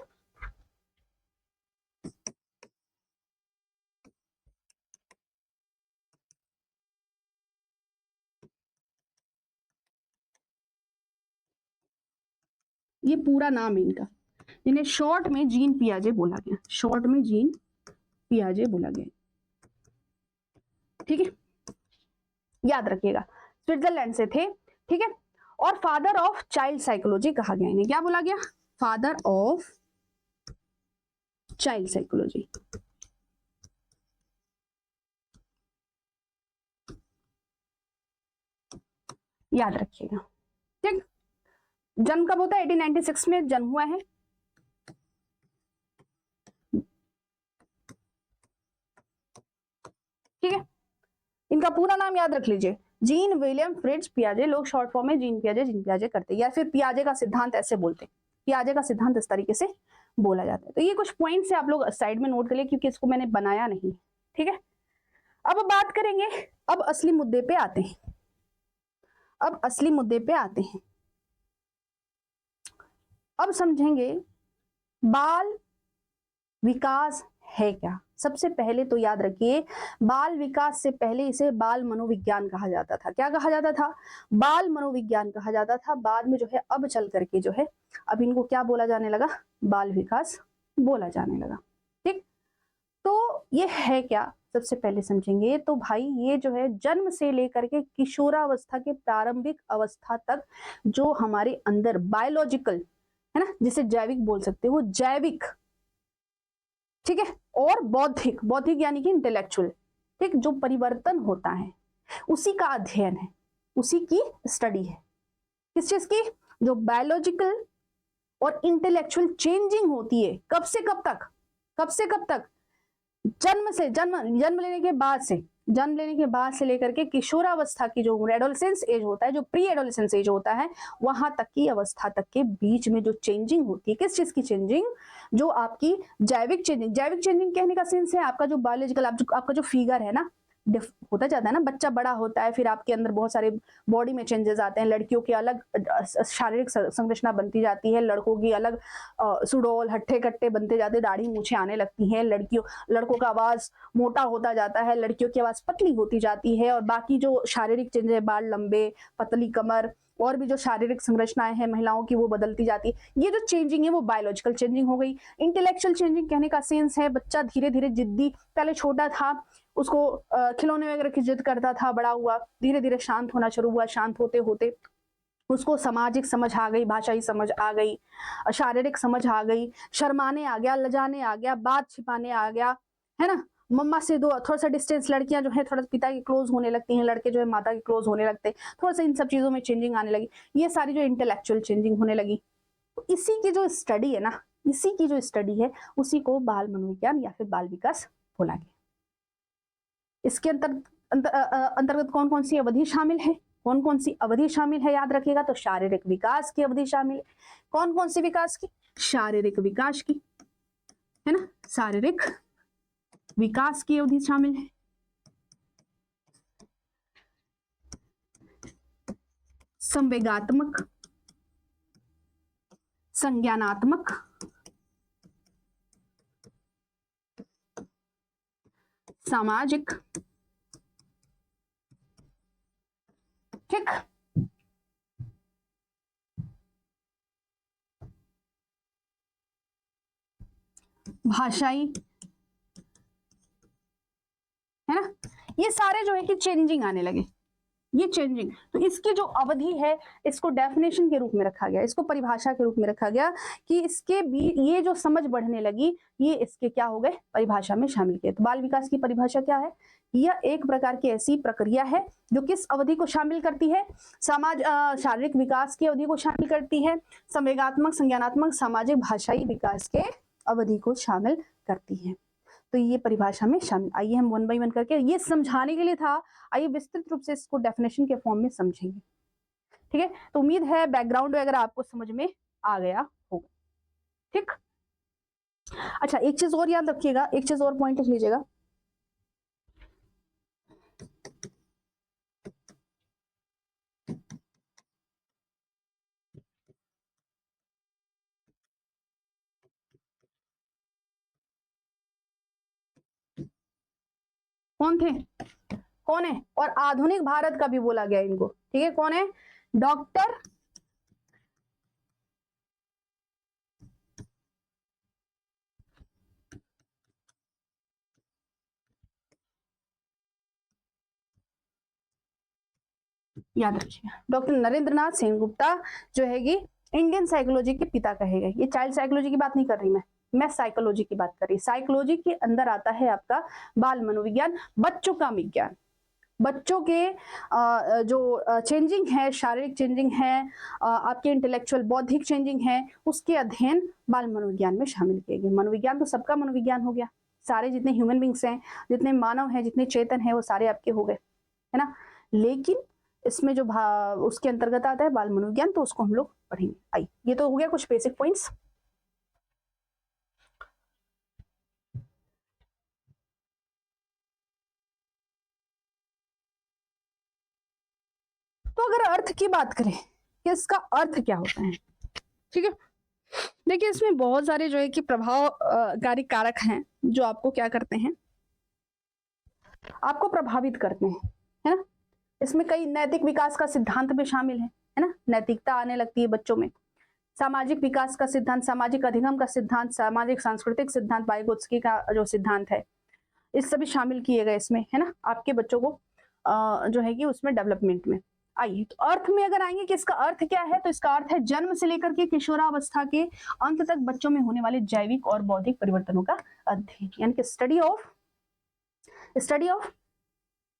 Speaker 1: ये पूरा नाम है इनका, इन्हें शॉर्ट में जीन पियाजे बोला गया, शॉर्ट में जीन पियाजे बोला गया। ठीक है, याद रखिएगा, स्विट्जरलैंड से थे। ठीक है, और फादर ऑफ चाइल्ड साइकोलॉजी कहा गया इन्हें। क्या बोला गया? Father of child psychology. याद रखिएगा। ठीक, जन्म कब होता है? 1896 में जन्म हुआ है। ठीक है, इनका पूरा नाम याद रख लीजिए, जीन विलियम फ्रिट्ज पियाजे। लोग शॉर्ट फॉर्म में जीन पियाजे करते, या फिर पियाजे का सिद्धांत ऐसे बोलते, पियाजे का सिद्धांत इस तरीके से बोला जाता है। तो ये कुछ पॉइंट्स है, आप लोग साइड में नोट कर लिए, क्योंकि इसको मैंने बनाया नहीं। ठीक है, अब बात करेंगे, अब असली मुद्दे पे आते हैं, अब असली मुद्दे पे आते हैं। अब समझेंगे बाल विकास है क्या। सबसे पहले तो याद रखिए, बाल विकास से पहले इसे बाल मनोविज्ञान कहा जाता था। क्या कहा जाता था? बाल मनोविज्ञान कहा जाता था। बाद में जो है अब चल करके जो है अब इनको क्या बोला जाने लगा? बाल विकास बोला जाने लगा। ठीक, तो ये है क्या, सबसे पहले समझेंगे। तो भाई ये जो है जन्म से लेकर के किशोरावस्था के प्रारंभिक अवस्था तक जो हमारे अंदर बायोलॉजिकल, है ना, जिसे जैविक बोल सकते हो, जैविक, ठीक है, और बौद्धिक, बौद्धिक यानी कि इंटेलेक्चुअल, ठीक, जो परिवर्तन होता है उसी का अध्ययन है, उसी की स्टडी है। किस चीज की? जो बायोलॉजिकल और इंटेलेक्चुअल चेंजिंग होती है। कब से कब तक? कब से कब तक? जन्म लेने के बाद से, जन्म लेने के बाद से लेकर के किशोरावस्था की जो एडोलेसेंस एज होता है, जो प्री एडोलेसेंस एज होता है, वहां तक की अवस्था तक के बीच में जो चेंजिंग होती है, किस चीज की चेंजिंग? जो आपकी जैविक चेंजिंग। जैविक चेंजिंग कहने का सेंस है आपका जो बायोलॉजिकल, आपका जो फिगर है ना, होता जाता है ना, बच्चा बड़ा होता है, फिर आपके अंदर बहुत सारे बॉडी में चेंजेस आते हैं। लड़कियों की अलग शारीरिक संरचना बनती जाती है, लड़कों की अलग सुडौल हट्टे कट्टे बनते जाते, दाढ़ी मूछें आने लगती हैं। लड़कों का आवाज मोटा होता जाता है, लड़कियों की आवाज पतली होती जाती है, और बाकी जो शारीरिक चेंजेस, बाल लंबे, पतली कमर, और भी जो शारीरिक संरचनाएं हैं महिलाओं की, वो बदलती जाती है। ये जो चेंजिंग है वो बायोलॉजिकल चेंजिंग हो गई। इंटेलेक्चुअल चेंजिंग कहने का सेंस है बच्चा धीरे धीरे जिद्दी, पहले छोटा था, उसको खिलौने वगैरह की जिद करता था, बड़ा हुआ, धीरे धीरे शांत होना शुरू हुआ, शांत होते होते उसको सामाजिक समझ आ गई, भाषाई समझ आ गई, शारीरिक समझ आ गई, शर्माने आ गया, लजाने आ गया, बात छिपाने आ गया, है ना, मम्मा से दो थोड़ा सा डिस्टेंस, लड़कियां जो है थोड़ा पिता के क्लोज होने लगती हैं, लड़के जो है माता के क्लोज होने लगते हैं, थोड़ा सा इन सब चीजों में चेंजिंग आने लगी। ये सारी जो इंटेलेक्चुअल चेंजिंग होने लगी, तो इसी की जो स्टडी है ना, इसी की जो स्टडी है उसी को बाल मनोविज्ञान या फिर बाल विकास बोला गया। इसके अंतर्गत कौन कौन सी अवधि शामिल है? कौन कौन सी अवधि शामिल है याद रखिएगा। तो शारीरिक विकास की अवधि शामिल है। कौन कौन सी विकास की? शारीरिक विकास की, है ना, शारीरिक विकास की अवधि शामिल है। संवेगात्मक, संज्ञानात्मक, सामाजिक, ठीक, भाषाई, है ना, ये सारे जो है कि चेंजिंग आने लगे, ये चेंजिंग। तो इसकी जो अवधि है इसको डेफिनेशन के रूप में रखा गया, इसको परिभाषा के रूप में रखा गया कि इसके भी ये जो समझ बढ़ने लगी ये इसके क्या हो गए, परिभाषा में शामिल किए। तो बाल विकास की परिभाषा क्या है, यह एक प्रकार की ऐसी प्रक्रिया है जो किस अवधि को शामिल करती है, शारीरिक विकास की अवधि को शामिल करती है, संवेगात्मक, संज्ञानात्मक, सामाजिक, भाषाई विकास के अवधि को शामिल करती है। तो ये परिभाषा में शामिल। आइए हम वन बाय वन करके, ये समझाने के लिए था, आइए विस्तृत रूप से इसको डेफिनेशन के फॉर्म में समझेंगे। ठीक है, तो उम्मीद है बैकग्राउंड वगैरह आपको समझ में आ गया होगा। ठीक, अच्छा एक चीज और याद रखिएगा, एक चीज और पॉइंट लिख लीजिएगा, कौन थे, कौन है, और आधुनिक भारत का भी बोला गया इनको। ठीक है, कौन है, डॉक्टर याद रखिएगा, डॉक्टर नरेंद्रनाथ सेनगुप्ता जो है कि इंडियन साइकोलॉजी के पिता कहे गए। ये चाइल्ड साइकोलॉजी की बात नहीं कर रही मैं साइकोलॉजी की बात कर रही। साइकोलॉजी के अंदर आता है आपका बाल मनोविज्ञान, बच्चों का विज्ञान, बच्चों के जो चेंजिंग है, शारीरिक चेंजिंग है, आपके इंटेलेक्चुअल बौद्धिक चेंजिंग है, उसके अध्ययन बाल मनोविज्ञान में शामिल किए गए। मनोविज्ञान तो सबका मनोविज्ञान हो गया, सारे जितने ह्यूमन बींग्स हैं, जितने मानव हैं, जितने चेतन हैं, वो सारे आपके हो गए, है ना। लेकिन इसमें जो उसके अंतर्गत आता है बाल मनोविज्ञान, तो उसको हम लोग पढ़ेंगे। आई, ये तो हो गया कुछ बेसिक पॉइंट्स। तो अगर अर्थ की बात करें कि इसका अर्थ क्या होता है, ठीक है, देखिए इसमें बहुत सारे जो है कि प्रभावकारी कारक हैं जो आपको क्या करते हैं, आपको प्रभावित करते हैं, है ना। इसमें कई नैतिक विकास का सिद्धांत भी शामिल है ना, नैतिकता आने लगती है बच्चों में, सामाजिक विकास का सिद्धांत, सामाजिक अधिगम का सिद्धांत, सामाजिक सांस्कृतिक सिद्धांत, वाइगोत्स्की का जो सिद्धांत है, इस सभी शामिल किए गए इसमें, है ना, आपके बच्चों को जो है कि उसमें डेवलपमेंट में। आइए तो अर्थ में अगर आएंगे कि इसका अर्थ क्या है, तो इसका अर्थ है जन्म से लेकर के किशोरावस्था के अंत तक बच्चों में होने वाले जैविक और बौद्धिक परिवर्तनों का अध्ययन, यानी कि study of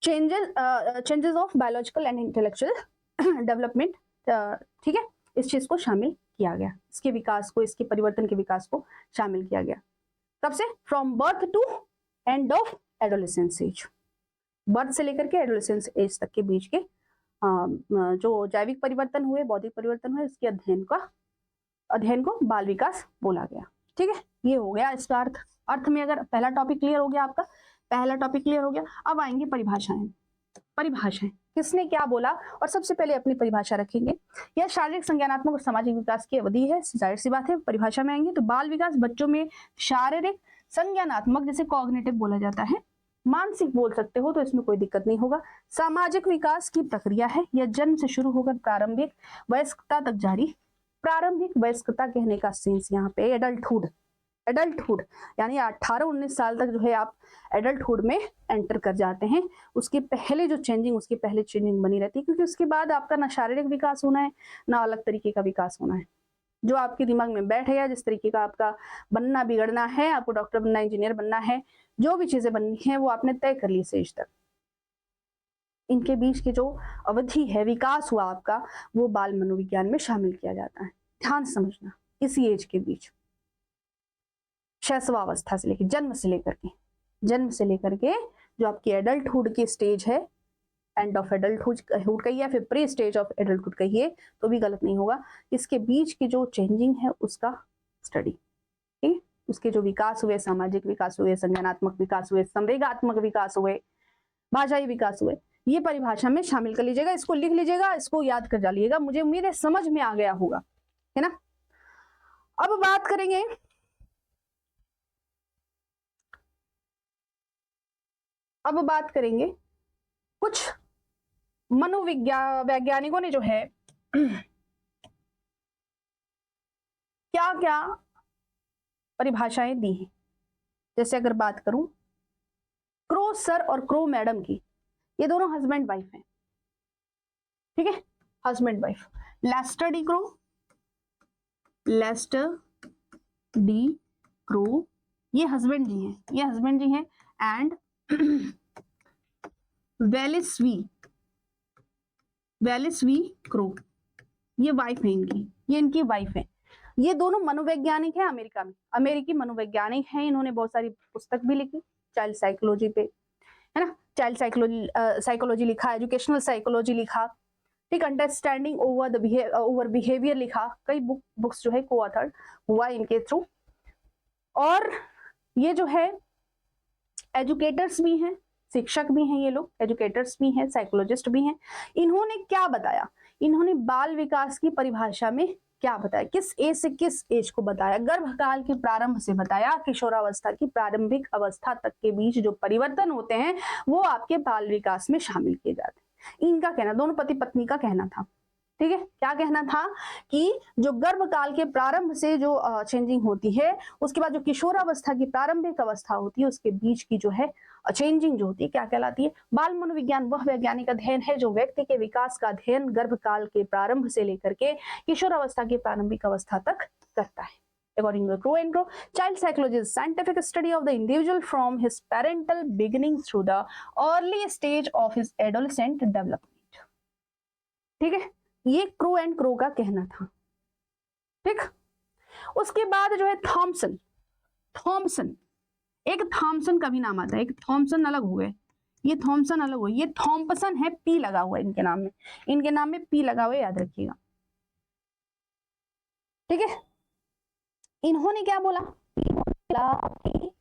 Speaker 1: changes of biological and intellectual development. ठीक है, इस चीज को शामिल किया गया, इसके विकास को, इसके परिवर्तन के विकास को शामिल किया गया। कब से, from birth to end of adolescence age, birth से लेकर के एडोलेसेंस एज तक के बीच के जो जैविक परिवर्तन हुए, बौद्धिक परिवर्तन हुए, इसके अध्ययन को बाल विकास बोला गया। ठीक है, ये हो गया इसका अर्थ। अर्थ में अगर पहला टॉपिक क्लियर हो गया, आपका पहला टॉपिक क्लियर हो गया। अब आएंगे परिभाषाएं। परिभाषाएं किसने क्या बोला, और सबसे पहले अपनी परिभाषा रखेंगे। यह शारीरिक, संज्ञानात्मक और सामाजिक विकास की अवधि है, जाहिर सी बात है। परिभाषा में आएंगे तो बाल विकास बच्चों में शारीरिक, संज्ञानात्मक जैसे कॉग्निटिव बोला जाता है, मानसिक बोल सकते हो तो इसमें कोई दिक्कत नहीं होगा, सामाजिक विकास की प्रक्रिया है। यह जन्म से शुरू होकर प्रारंभिक वयस्कता तक जारी, प्रारंभिक वयस्कता कहने का सेंस यहाँ पे एडल्टहुड यानी 18-19 साल तक जो है आप एडल्टहुड में एंटर कर जाते हैं। उसके पहले जो चेंजिंग, उसकी पहले चेंजिंग बनी रहती है, क्योंकि उसके बाद आपका ना शारीरिक विकास होना है, ना अलग तरीके का विकास होना है। जो आपके दिमाग में बैठ गया, जिस तरीके का आपका बनना बिगड़ना है, आपको डॉक्टर बनना, इंजीनियर बनना है, जो भी चीजें बननी है वो आपने तय कर ली सेज तक। इनके बीच की जो अवधि है, विकास हुआ आपका, वो बाल मनोविज्ञान में शामिल किया जाता है। ध्यान समझना, इसी एज के बीच, शैशवावस्था से लेकर जन्म से लेकर के जो आपकी एडल्टहुड की स्टेज है, एंड ऑफ एडल्टहुड कहिए, फिर प्री स्टेज ऑफ एडल्टहुड कहिए तो भी गलत नहीं होगा। इसके बीच की जो चेंजिंग है उसका स्टडी, ठीक, उसके जो विकास हुए, सामाजिक विकास हुए, संज्ञानात्मक विकास हुए, संवेगात्मक विकास हुए, भाषाई विकास हुए, ये परिभाषा में शामिल कर लीजिएगा। इसको लिख लीजिएगा, इसको याद कर डालिएगा। मुझे उम्मीद है समझ में आ गया होगा, है ना। अब बात करेंगे कुछ वैज्ञानिकों ने जो है क्या क्या परिभाषाएं दी हैं। जैसे अगर बात करूं क्रो सर और क्रो मैडम की, ये दोनों हस्बैंड वाइफ हैं, ठीक है, husband wife. Lester D Crow, Lester D Crow ये हस्बैंड जी हैं, ये हस्बैंड जी हैं, एंड वेलिस वी क्रो ये वाइफ है इनकी, ये इनकी वाइफ है। ये दोनों मनोवैज्ञानिक हैं, अमेरिका में अमेरिकी मनोवैज्ञानिक हैं। इन्होंने बहुत सारी पुस्तक भी लिखी चाइल्ड साइकोलॉजी पे, है ना, चाइल्ड साइकोलॉजी लिखा, एजुकेशनल साइकोलॉजी लिखा, ठीक, अंडरस्टैंडिंग ओवर बिहेवियर लिखा, कई बुक्स जो है को ऑथर हुआ इनके थ्रू। और ये जो है एजुकेटर्स भी हैं, शिक्षक भी हैं, ये लोग एजुकेटर्स भी हैं, साइकोलॉजिस्ट भी हैं। इन्होंने क्या बताया, इन्होंने बाल विकास की परिभाषा में क्या बताया, किस एज से किस एज को बताया, गर्भकाल के प्रारंभ से बताया, किशोरावस्था की प्रारंभिक अवस्था तक के बीच जो परिवर्तन होते हैं वो आपके बाल विकास में शामिल किए जाते हैं। इनका कहना, दोनों पति पत्नी का कहना था, ठीक है, क्या कहना था कि जो गर्भकाल के प्रारंभ से जो चेंजिंग होती है, उसके बाद जो किशोरावस्था की प्रारंभिक अवस्था होती है, उसके बीच की जो है चेंजिंग जो होती है क्या कहलाती है। बाल मनोविज्ञान वह वैज्ञानिक अध्ययन है जो व्यक्ति के विकास का अध्ययन गर्भकाल के प्रारंभ से लेकर के किशोरावस्था की प्रारंभिक अवस्था तक करता है। According to Crow and Crow, child psychology is scientific study of the individual from his parental beginning through the early stage of his adolescent development. ठीक है, ये क्रो एंड क्रो का कहना था, ठीक। उसके बाद जो है थॉमसन, थॉमसन, एक थॉमसन का भी नाम आता है, एक थॉमसन अलग हुए, ये थॉमसन अलग हुए, ये थॉम्पसन है, पी लगा हुआ है इनके नाम में, इनके नाम में पी लगा हुआ है, याद रखिएगा, ठीक है। इन्होंने क्या बोला कि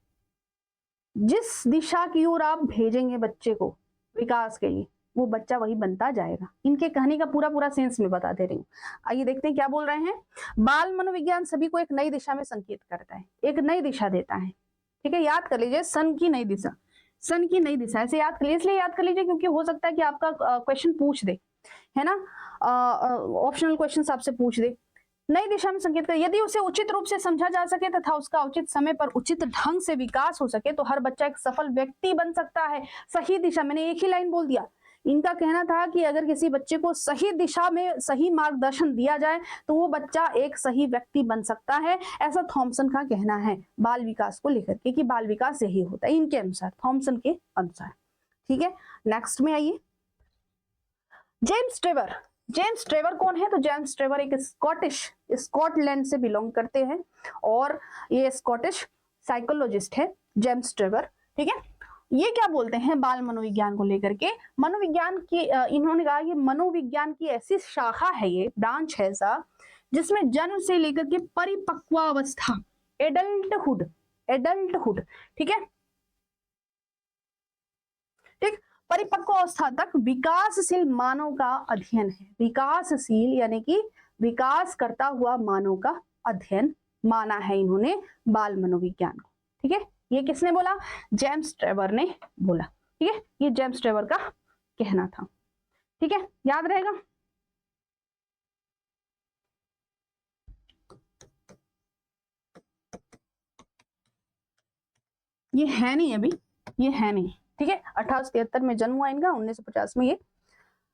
Speaker 1: जिस दिशा की ओर आप भेजेंगे बच्चे को विकास के लिए, वो बच्चा वही बनता जाएगा। इनके कहने का पूरा सेंस में बता दे रही हूँ। आइए देखते हैं क्या बोल रहे हैं। बाल मनोविज्ञान सभी को एक नई दिशा में संकेत करता है, एक नई दिशा देता है, ठीक है। याद कर लीजिए, सन की नई दिशा, सन की नई दिशा, ऐसे याद कर लीजिए, इसलिए याद कर लीजिए क्योंकि हो सकता है कि आपका क्वेश्चन पूछ दे, है ना, ऑप्शनल क्वेश्चन आपसे पूछ दे। नई दिशा में संकेत कर, यदि उसे उचित रूप से समझा जा सके तथा उसका उचित समय पर उचित ढंग से विकास हो सके तो हर बच्चा एक सफल व्यक्ति बन सकता है। सही दिशा, मैंने एक ही लाइन बोल दिया। इनका कहना था कि अगर किसी बच्चे को सही दिशा में सही मार्गदर्शन दिया जाए तो वो बच्चा एक सही व्यक्ति बन सकता है, ऐसा थॉमसन का कहना है बाल विकास को लेकर के, कि बाल विकास यही होता है इनके अनुसार, थॉमसन के अनुसार, ठीक है। नेक्स्ट में आइए, जेम्स ट्रेवर। जेम्स ट्रेवर कौन है, तो जेम्स ट्रेवर एक स्कॉटलैंड से बिलोंग करते हैं और ये स्कॉटिश साइकोलॉजिस्ट है जेम्स ट्रेवर, ठीक है। ये क्या बोलते हैं बाल मनोविज्ञान को लेकर के, मनोविज्ञान की इन्होंने कहा कि मनोविज्ञान की ऐसी शाखा है, ये ब्रांच है ऐसा, जिसमें जन्म से लेकर के परिपक्वावस्था, एडल्टहुड, ठीक है, ठीक, परिपक्व अवस्था तक विकासशील मानव का अध्ययन है। विकासशील यानी कि विकास करता हुआ मानव का अध्ययन माना है इन्होंने बाल मनोविज्ञान को, ठीक है। ये किसने बोला, जेम्स ट्रेवर ने बोला, ठीक है। ये जेम्स ट्रेवर का कहना था, ठीक है, याद रहेगा। ये है नहीं अभी, ये है नहीं, ठीक है। 1873 में जन्म हुआ इनका, 1950 में ये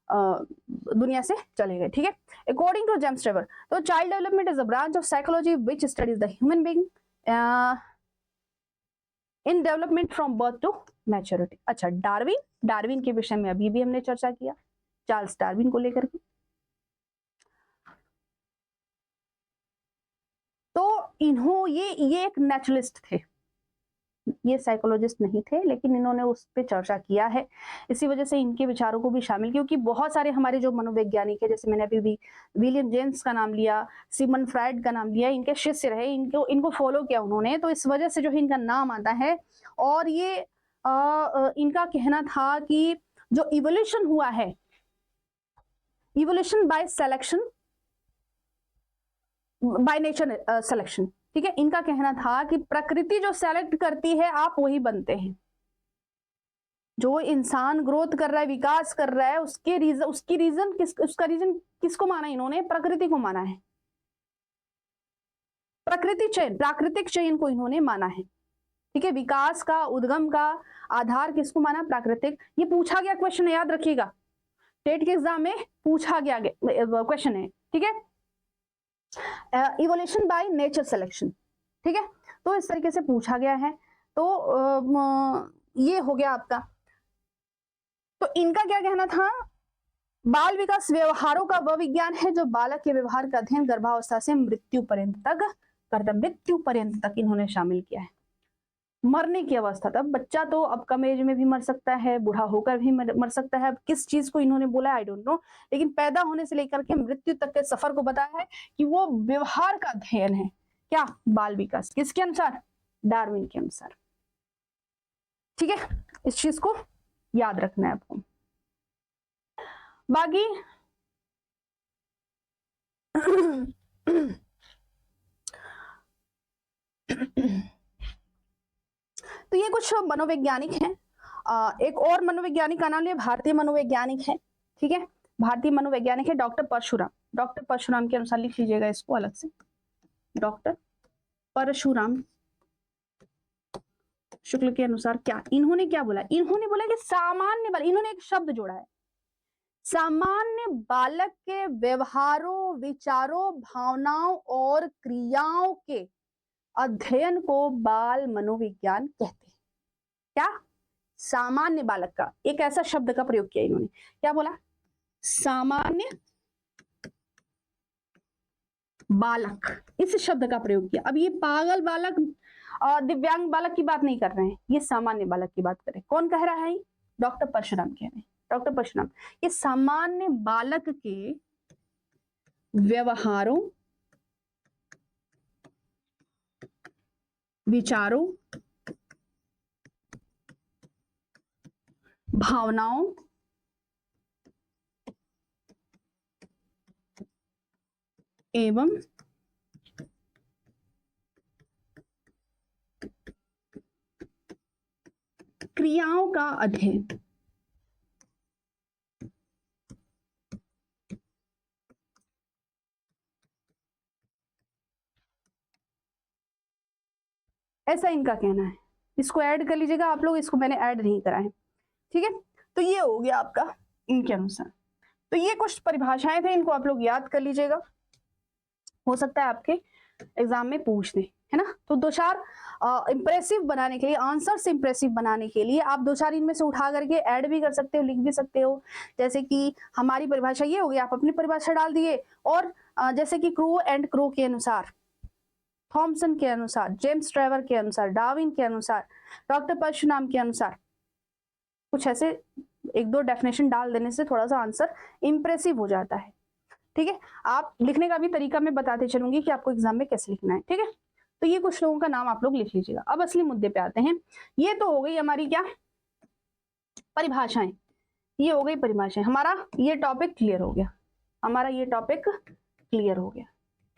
Speaker 1: दुनिया से चले गए, ठीक है। अकॉर्डिंग टू जेम्स ट्रेवर, तो child development is a branch of psychology which studies the human being in development from birth to maturity. अच्छा, डार्विन के विषय में अभी भी हमने चर्चा किया, चार्ल्स डार्विन को लेकर के। तो ये एक नेचुरलिस्ट थे, ये साइकोलॉजिस्ट नहीं थे, लेकिन इन्होंने उस पर चर्चा किया है, इसी वजह से इनके विचारों को भी शामिल, क्योंकि बहुत सारे हमारे जो मनोवैज्ञानिक है, जैसे मैंने अभी भी विलियम जेम्स का नाम लिया, सिगमंड फ्राइड का नाम लिया, इनके शिष्य रहे, इनको फॉलो किया उन्होंने, तो इस वजह से जो है इनका नाम आता है। और ये इनका कहना था कि जो इवोल्यूशन हुआ है, evolution bye selection, by nature selection, ठीक है। इनका कहना था कि प्रकृति जो सेलेक्ट करती है आप वही बनते हैं। जो इंसान ग्रोथ कर रहा है, विकास कर रहा है, उसका रीजन किसको माना इन्होंने, प्रकृति को माना है, प्राकृतिक चयन को इन्होंने माना है, ठीक है, विकास का उद्गम का आधार किसको माना? प्राकृतिक। ये पूछा गया क्वेश्चन है, याद रखिएगा, टेट के एग्जाम में पूछा गया क्वेश्चन है, ठीक है। इवोल्यूशन बाय नेचर सिलेक्शन, ठीक है, तो इस तरीके से पूछा गया है। तो ये हो गया आपका। तो इनका क्या कहना था? बाल विकास व्यवहारों का वह विज्ञान है जो बालक के व्यवहार का अध्ययन गर्भावस्था से मृत्यु पर्यंत तक करता। मृत्यु पर्यंत तक इन्होंने शामिल किया है, मरने की अवस्था तक। बच्चा तो अब कम एज में भी मर सकता है, बूढ़ा होकर भी मर सकता है। किस चीज को इन्होंने बोला आई डोंट नो, लेकिन पैदा होने से लेकर के मृत्यु तक के सफर को बताया है कि वो व्यवहार का अध्ययन है। क्या? बाल विकास। किसके अनुसार? डार्विन के अनुसार, ठीक है। इस चीज को याद रखना है आपको। बाकी तो ये कुछ मनोवैज्ञानिक हैं। एक और मनोवैज्ञानिक का नाम लिया, भारतीय मनोवैज्ञानिक है, ठीक है। भारतीय मनोवैज्ञानिक है डॉक्टर परशुराम। डॉक्टर परशुराम के अनुसार लिख लीजिएगा इसको अलग से, डॉक्टर परशुराम शुक्ल के अनुसार क्या इन्होंने क्या बोला? इन्होंने बोला कि सामान्य बालक, इन्होंने एक शब्द जोड़ा है, सामान्य बालक के व्यवहारों, विचारों, भावनाओं और क्रियाओं के अध्ययन को बाल मनोविज्ञान कहते हैं। क्या? सामान्य बालक का एक ऐसा शब्द का प्रयोग किया इन्होंने, क्या बोला? सामान्य बालक, इस शब्द का प्रयोग किया। अब ये पागल बालक, दिव्यांग बालक की बात नहीं कर रहे हैं, ये सामान्य बालक की बात कर रहे हैं। कौन कह रहा है? डॉक्टर परशुराम कह रहे हैं। डॉक्टर परशुराम, ये सामान्य बालक के व्यवहारों, विचारों, भावनाओं एवं क्रियाओं का अध्ययन। ऐसा इनका कहना है। इसको ऐड कर लीजिएगा आप लोग, इसको मैंने ऐड नहीं करा है, ठीक है। तो ये हो गया आपका इनके अनुसार। तो ये कुछ परिभाषाएं थे, इनको आप लोग याद कर लीजिएगा, हो सकता है आपके एग्जाम में पूछ दे, है ना। तो दो चार इंप्रेसिव बनाने के लिए, आंसर्स इंप्रेसिव बनाने के लिए आप दो चार इनमें से उठा करके ऐड भी कर सकते हो, लिख भी सकते हो। जैसे कि हमारी परिभाषा ये हो गई, आप अपनी परिभाषा डाल दिए। और जैसे कि क्रू एंड क्रो के अनुसार, थॉमसन के अनुसार, जेम्स ट्रेवर के अनुसार, डार्विन के अनुसार, डॉक्टर परशुराम के अनुसार, कुछ ऐसे एक दो डेफिनेशन डाल देने से थोड़ा सा आंसर इंप्रेसिव हो जाता है, ठीक है। आप लिखने का भी तरीका मैं बताते चलूंगी कि आपको एग्जाम में कैसे लिखना है, ठीक है। तो ये कुछ लोगों का नाम आप लोग लिख लीजिएगा। अब असली मुद्दे पे आते हैं। ये तो हो गई हमारी क्या परिभाषाएं, ये हो गई परिभाषाएं। हमारा ये टॉपिक क्लियर हो गया, हमारा ये टॉपिक क्लियर हो गया,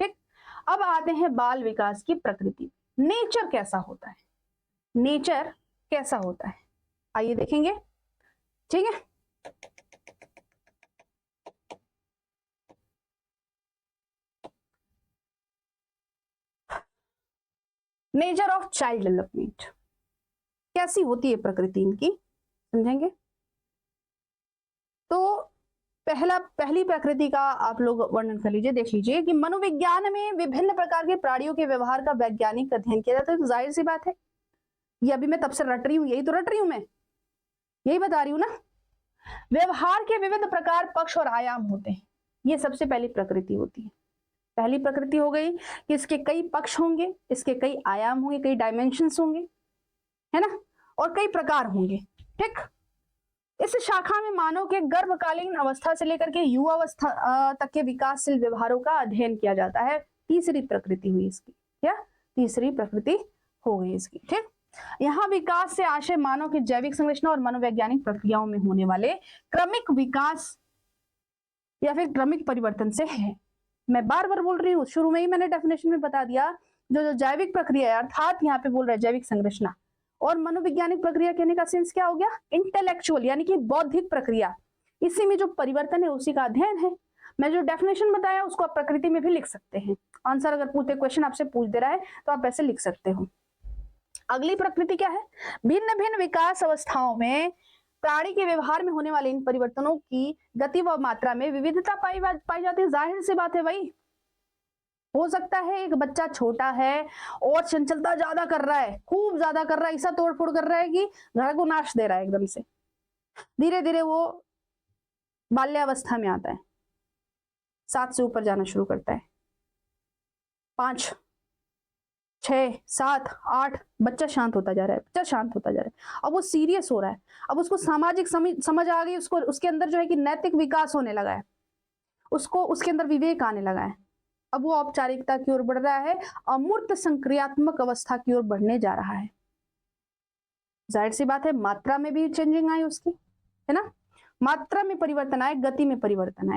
Speaker 1: ठीक। अब आते हैं बाल विकास की प्रकृति। नेचर कैसा होता है, नेचर कैसा होता है, आइए देखेंगे, ठीक है। नेचर ऑफ चाइल्ड डेवलपमेंट, कैसी होती है प्रकृति इनकी, समझेंगे। तो पहली प्रकृति का आप लोग वर्णन कर लीजिए, देख लीजिए कि मनोविज्ञान में विभिन्न प्रकार के प्राणियों के व्यवहार का वैज्ञानिक अध्ययन किया जाता है। तो जाहिर सी बात है, ये अभी मैं तब से रट रही हूँ, यही तो रट रही हूं मैं, यही बता रही हूँ ना। व्यवहार के विविध प्रकार, पक्ष और आयाम होते हैं, ये सबसे पहली प्रकृति होती है। पहली प्रकृति हो गई कि इसके कई पक्ष होंगे, इसके कई आयाम होंगे, कई डायमेंशंस होंगे, है ना, और कई प्रकार होंगे, ठीक। इस शाखा में मानव के गर्भकालीन अवस्था से लेकर के युवा अवस्था तक के विकासशील व्यवहारों का अध्ययन किया जाता है। तीसरी प्रकृति हुई इसकी, क्या तीसरी प्रकृति हो गई इसकी, ठीक। यहाँ विकास से आशय मानव की जैविक संरचना और मनोवैज्ञानिक प्रक्रियाओं में होने वाले क्रमिक विकास या फिर क्रमिक परिवर्तन से है। मैं बार बार बोल रही हूँ, शुरू में ही मैंने डेफिनेशन में बता दिया, जो जैविक प्रक्रिया है, अर्थात यहाँ पे बोल रहा है जैविक संरचना, और मनोवैज्ञानिक प्रक्रिया कहने का सेंस क्या हो गया, इंटेलेक्चुअल यानी कि बौद्धिक प्रक्रिया। इसी में जो परिवर्तन है उसी का अध्ययन है। मैं जो डेफिनेशन बताया उसको आप प्रकृति में भी लिख सकते हैं। आंसर अगर पूछते, क्वेश्चन आपसे पूछ दे रहा है तो आप ऐसे लिख सकते हो। अगली प्रकृति क्या है? भिन्न भिन्न विकास अवस्थाओं में प्राणी के व्यवहार में होने वाले इन परिवर्तनों की गति व मात्रा में विविधता पाई जाती है। जाहिर सी बात है भाई, हो सकता है एक बच्चा छोटा है और चंचलता ज्यादा कर रहा है, खूब ज्यादा कर रहा है, ऐसा तोड़फोड़ कर रहा है कि घर को नाश दे रहा है एकदम से। धीरे धीरे वो बाल्यावस्था में आता है, 7 से ऊपर जाना शुरू करता है, 5, 6, 7, 8, बच्चा शांत होता जा रहा है, बच्चा शांत होता जा रहा है। अब वो सीरियस हो रहा है, अब उसको सामाजिक समझ आ गई, उसको उसके अंदर जो है कि नैतिक विकास होने लगा है, उसको उसके अंदर विवेक आने लगा है। अब वो औपचारिकता की ओर बढ़ रहा है, अमूर्त संक्रियात्मक अवस्था की ओर बढ़ने जा रहा है। जाहिर सी बात है मात्रा में भी चेंजिंग आई उसकी, है ना, मात्रा में परिवर्तन आया, गति में परिवर्तन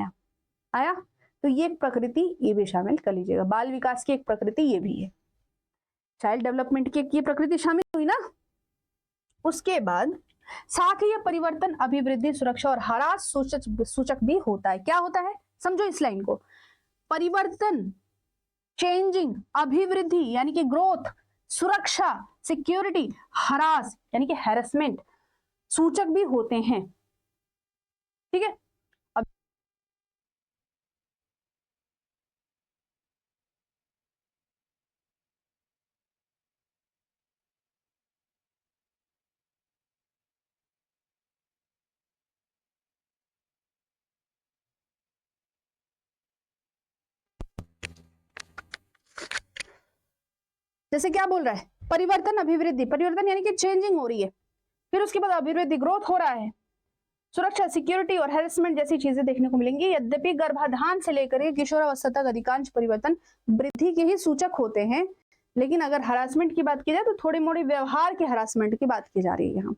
Speaker 1: आया। तो ये प्रकृति ये भी शामिल कर लीजिएगा। बाल विकास की एक प्रकृति ये भी है, चाइल्ड डेवलपमेंट की ये प्रकृति शामिल हुई ना। उसके बाद साखीय परिवर्तन अभिवृद्धि सुरक्षा और ह्रास सूचक भी होता है। क्या होता है समझो इस लाइन को, परिवर्तन, चेंजिंग, अभिवृद्धि यानी कि ग्रोथ, सुरक्षा, सिक्योरिटी, ह्रास यानी कि हैरेसमेंट सूचक भी होते हैं। ठीक है, जैसे क्या बोल रहा है, परिवर्तन अभिवृद्धि, परिवर्तन यानी कि चेंजिंग हो रही है, फिर उसके बाद अभिवृद्धि ग्रोथ हो रहा है, सुरक्षा सिक्योरिटी और हैरेसमेंट जैसी चीजें देखने को मिलेंगी। यद्यपि गर्भाधान से लेकर किशोरावस्था तक अधिकांश परिवर्तन वृद्धि के ही सूचक होते हैं, लेकिन अगर हरासमेंट की बात की जाए तो थोड़ी मोड़ी व्यवहार के हरासमेंट की बात की जा रही है यहाँ।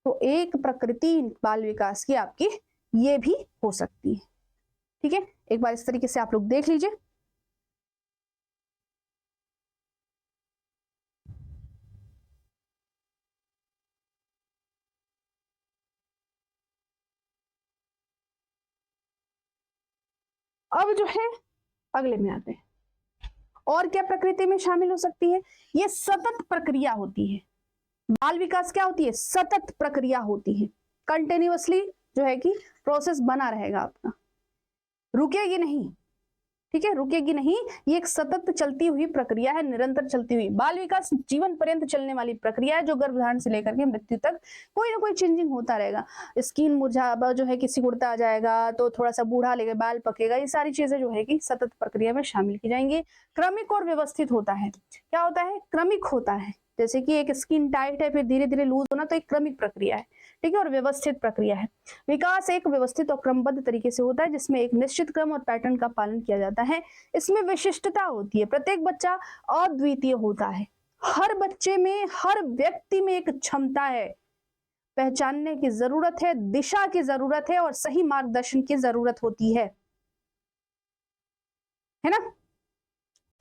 Speaker 1: तो एक प्रकृति बाल विकास की आपकी ये भी हो सकती है। ठीक है, एक बार इस तरीके से आप लोग देख लीजिए। अब जो है अगले में आते हैं, और क्या प्रकृति में शामिल हो सकती है? ये सतत प्रक्रिया होती है। बाल विकास क्या होती है? सतत प्रक्रिया होती है, कंटिन्यूअसली जो है कि प्रोसेस बना रहेगा आपका, रुकेगी नहीं। ठीक है, रुकेगी नहीं, ये एक सतत चलती हुई प्रक्रिया है, निरंतर चलती हुई। बाल विकास जीवन पर्यंत चलने वाली प्रक्रिया है, जो गर्भधारण से लेकर के मृत्यु तक कोई ना कोई चेंजिंग होता रहेगा। स्किन मुरझा जो है कि सिकुड़ता आ जाएगा, तो थोड़ा सा बूढ़ा लेगा, बाल पकेगा, ये सारी चीजें जो है कि सतत प्रक्रिया में शामिल की जाएंगी। क्रमिक और व्यवस्थित होता है। क्या होता है? क्रमिक होता है। जैसे कि एक स्किन टाइट है फिर धीरे धीरे लूज होना, तो एक क्रमिक प्रक्रिया है। ठीक है, और व्यवस्थित प्रक्रिया है। विकास एक व्यवस्थित और क्रमबद्ध तरीके से होता है, जिसमें एक निश्चित क्रम और पैटर्न का पालन किया जाता है। इसमें विशिष्टता होती है, प्रत्येक बच्चा अद्वितीय होता है। हर बच्चे में, हर व्यक्ति में एक क्षमता है, पहचानने की जरूरत है, दिशा की जरूरत है और सही मार्गदर्शन की जरूरत होती है ना।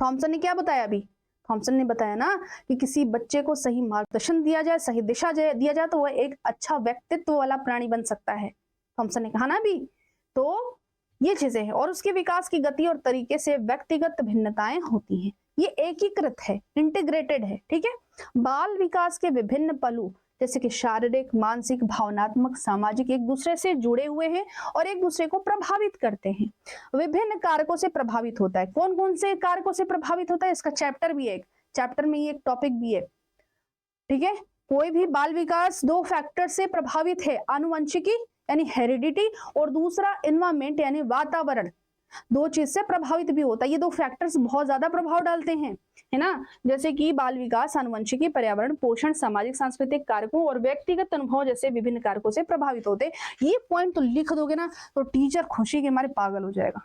Speaker 1: थॉमसन ने क्या बताया अभी? थॉमसन ने बताया ना कि किसी बच्चे को सही मार्गदर्शन दिया जाए, सही दिशा दिया जाए, तो वह एक अच्छा व्यक्तित्व वाला प्राणी बन सकता है। थॉमसन ने कहा ना अभी। तो ये चीजें हैं, और उसके विकास की गति और तरीके से व्यक्तिगत भिन्नताएं होती हैं। ये एकीकृत है, इंटीग्रेटेड है। ठीक है, बाल विकास के विभिन्न पहलू जैसे कि शारीरिक, मानसिक, भावनात्मक, सामाजिक एक दूसरे से जुड़े हुए हैं और एक दूसरे को प्रभावित करते हैं। विभिन्न कारकों से प्रभावित होता है। कौन कौन से कारकों से प्रभावित होता है? इसका चैप्टर भी है, एक चैप्टर में ये एक टॉपिक भी है। ठीक है, कोई भी बाल विकास 2 फैक्टर से प्रभावित है, आनुवंशिकी यानी हेरिडिटी, और दूसरा एनवायरमेंट यानी वातावरण। 2 चीज से प्रभावित भी होता है। ये 2 फैक्टर्स बहुत ज्यादा प्रभाव डालते हैं, है ना। जैसे कि बाल विकास आनुवंशिकी, पर्यावरण, पोषण, सामाजिक सांस्कृतिक कारकों और व्यक्तिगत अनुभव जैसे विभिन्न कारकों से प्रभावित होते हैं। ये पॉइंट तो लिख दोगे ना तो टीचर खुशी के मारे पागल हो जाएगा,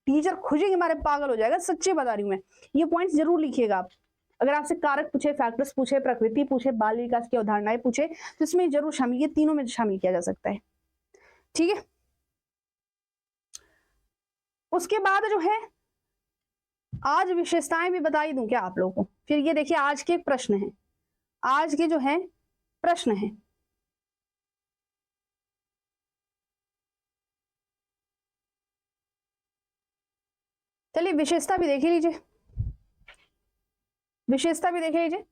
Speaker 1: टीचर खुशी के मारे पागल हो जाएगा, सच्ची बता रही हूँ मैं। ये पॉइंट जरूर लिखिएगा आप। अगर आपसे कारक पूछे, फैक्टर्स पूछे, प्रकृति पूछे, बाल विकास की अवधारणाएं पूछे, तो इसमें जरूर शामिल, ये तीनों में शामिल किया जा सकता है। ठीक है, उसके बाद जो है आज विशेषताएं भी बता ही दूं क्या आप लोगों को? फिर ये देखिए आज के प्रश्न हैं, आज के जो है प्रश्न हैं। चलिए विशेषता भी देख लीजिए, विशेषता भी देख लीजिए।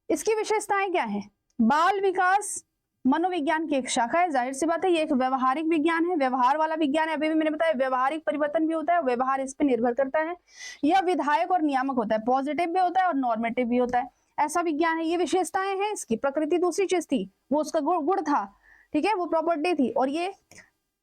Speaker 1: इसकी विशेषताएं क्या है? बाल विकास मनोविज्ञान की एक शाखा है, जाहिर सी बात है ये एक व्यवहारिक विज्ञान है, व्यवहार वाला विज्ञान है। अभी भी मैंने बताया व्यवहारिक परिवर्तन भी होता है, व्यवहार इस पे निर्भर करता है। यह विधायक और नियामक होता है, पॉजिटिव भी होता है और नॉर्मेटिव भी होता है, ऐसा विज्ञान है। ये विशेषताएं हैं इसकी। प्रकृति दूसरी चीज थी, वो उसका गुण था, ठीक है, वो प्रॉपर्टी थी, और ये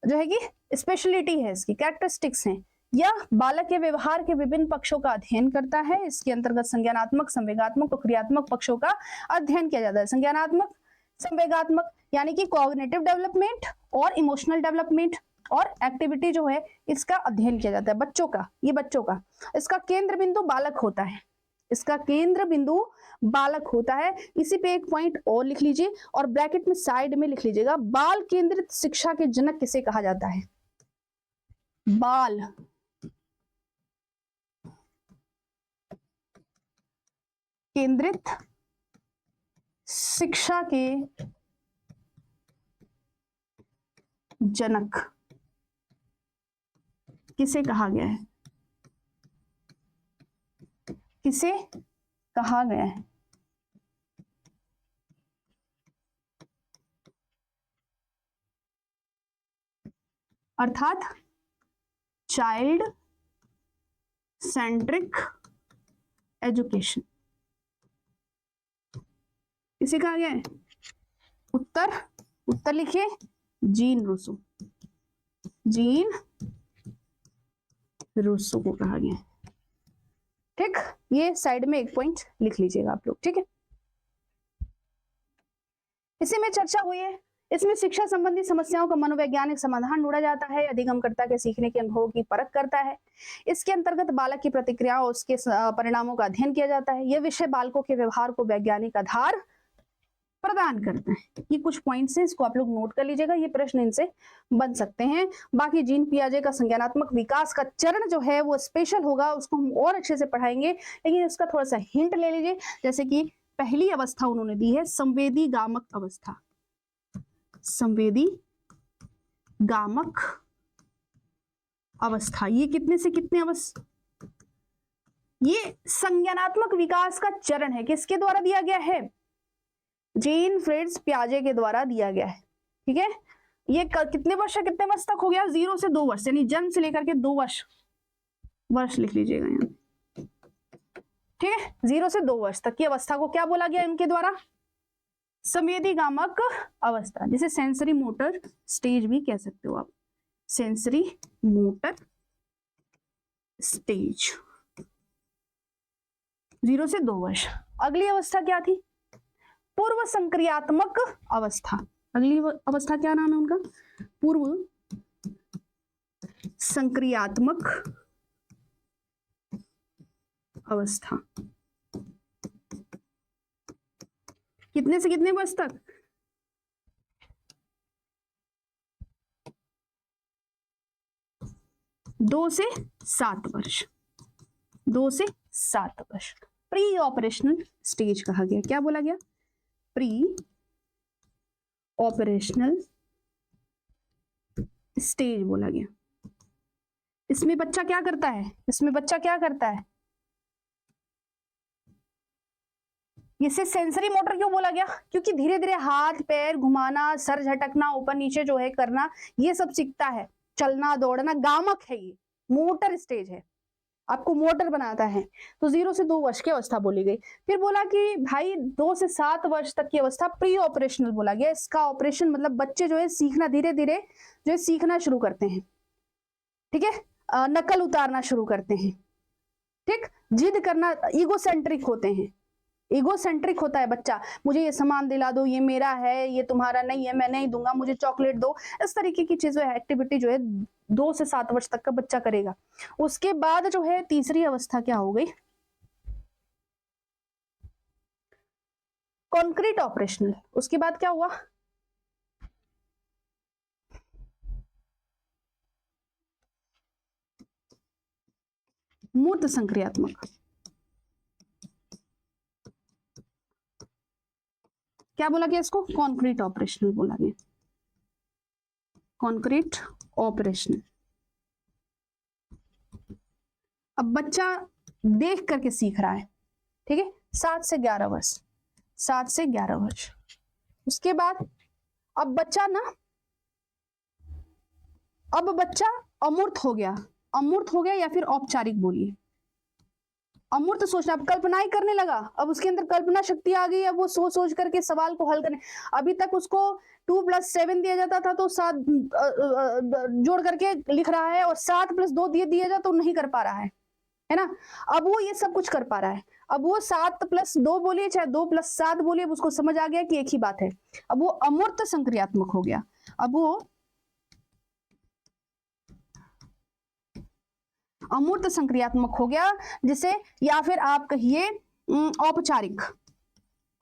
Speaker 1: जो है कि स्पेशलिटी है, इसकी कैरेक्टरिस्टिक्स हैं। यह बालक के व्यवहार के विभिन्न पक्षों का अध्ययन करता है। इसके अंतर्गत संज्ञानात्मक, संवेगात्मक और क्रियात्मक पक्षों का अध्ययन किया जाता है। संज्ञानात्मक, संवेगात्मक यानी कि कॉग्निटिव डेवलपमेंट और इमोशनल डेवलपमेंट और एक्टिविटी जो है इसका अध्ययन किया जाता है बच्चों का, ये बच्चों का। इसका केंद्र बिंदु बालक होता है, इसका केंद्र बिंदु बालक होता है। इसी पे एक पॉइंट और लिख लीजिए और ब्रैकेट में साइड में लिख लीजिएगा, बाल केंद्रित शिक्षा के जनक किसे कहा जाता है? बाल केंद्रित शिक्षा के जनक किसे कहा गया है? किसे कहा गया है? अर्थात चाइल्ड सेंट्रिक एजुकेशन किसे कहा गया है? उत्तर लिखिए, जीन रूसो, जीन रूसो को कहा गया है। ठीक, ये साइड में एक पॉइंट लिख लीजिएगा आप लोग, ठीक है। इसी में चर्चा हुई है, इसमें शिक्षा संबंधी समस्याओं का मनोवैज्ञानिक समाधान ढूंढा जाता है, अधिगमकर्ता के सीखने के अनुभवों की परख करता है। इसके अंतर्गत बालक की प्रतिक्रियाओं, उसके परिणामों का अध्ययन किया जाता है। यह विषय बालकों के व्यवहार को वैज्ञानिक आधार प्रदान करते हैं। ये कुछ पॉइंट्स हैं, इसको आप लोग नोट कर लीजिएगा, ये प्रश्न इनसे बन सकते हैं। बाकी जीन पियाजे का संज्ञानात्मक विकास का चरण जो है वो स्पेशल होगा, उसको हम और अच्छे से पढ़ाएंगे, लेकिन इसका थोड़ा सा हिंट ले लीजिए। जैसे कि पहली अवस्था उन्होंने दी है संवेदी गामक अवस्था, संवेदी गामक अवस्था। ये कितने से कितने अवस्था? ये संज्ञानात्मक विकास का चरण है, किसके द्वारा दिया गया है? जीन फ्रिट्ज पियाजे के द्वारा दिया गया है, ठीक है। ये कितने वर्ष है, कितने वर्ष तक हो गया? 0 से 2 वर्ष, यानी जन्म से लेकर के 2 वर्ष लिख लीजिएगा यहाँ, ठीक है। 0 से 2 वर्ष तक की अवस्था को क्या बोला गया इनके द्वारा? संवेदी गामक अवस्था, जिसे सेंसरी मोटर स्टेज भी कह सकते हो आप, सेंसरी मोटर स्टेज। 0 से 2 वर्ष। अगली अवस्था क्या थी? पूर्व संक्रियात्मक अवस्था। अगली अवस्था क्या नाम है उनका? पूर्व संक्रियात्मक अवस्था। कितने से कितने वर्ष तक? 2 से 7 वर्ष, 2 से 7 वर्ष। प्री ऑपरेशनल स्टेज कहा गया। क्या बोला गया? प्री ऑपरेशनल स्टेज बोला गया। इसमें बच्चा क्या करता है? इसमें बच्चा क्या करता है? इसे सेंसरी मोटर क्यों बोला गया? क्योंकि धीरे धीरे हाथ पैर घुमाना, सर झटकना, ऊपर नीचे जो है करना, ये सब सीखता है। चलना दौड़ना गामक है, ये मोटर स्टेज है, आपको मोटर बनाता है। तो 0 से 2 वर्ष की अवस्था बोली गई। फिर बोला कि भाई 2 से 7 वर्ष तक की अवस्था प्री ऑपरेशनल बोला गया। इसका ऑपरेशन मतलब बच्चे जो है सीखना, धीरे धीरे जो है सीखना शुरू करते हैं, ठीक है, नकल उतारना शुरू करते हैं, ठीक, जिद करना, ईगोसेंट्रिक होते हैं। ईगोसेंट्रिक होता है बच्चा, मुझे ये सामान दिला दो, ये मेरा है, ये तुम्हारा नहीं है, मैं नहीं दूंगा, मुझे चॉकलेट दो। इस तरीके की चीज एक्टिविटी जो है 2 से 7 वर्ष तक का बच्चा करेगा। उसके बाद जो है तीसरी अवस्था क्या हो गई? Concrete operational. उसके बाद क्या हुआ? मूर्त संक्रियात्मक। क्या बोला गया इसको? कॉन्क्रीट ऑपरेशनल बोला गया। Concrete operational. अब बच्चा देख करके सीख रहा है, ठीक है, 7 से 11 वर्ष। 7 से 11 वर्ष। उसके बाद अब बच्चा अमूर्त हो गया, अमूर्त हो गया या फिर औपचारिक बोलिए। अमूर्त सोचना, अब कल्पनाएं करने लगा, अब उसके अंदर कल्पना शक्ति आ गई, अब वो सोच सोच करके सवाल को हल करने। अभी तक उसको 2 + 7 दिया जाता था तो 7 जोड़ करके लिख रहा है, और 7 + 2 दिया जाता तो नहीं कर पा रहा है ना। अब वो ये सब कुछ कर पा रहा है। अब वो 7 + 2 बोलिए चाहे 2 + 7 बोलिए, उसको समझ आ गया कि एक ही बात है। अब वो अमूर्त संक्रियात्मक हो गया। अब वो अमूर्त संक्रियात्मक हो गया, जिसे या फिर आप कहिए औपचारिक,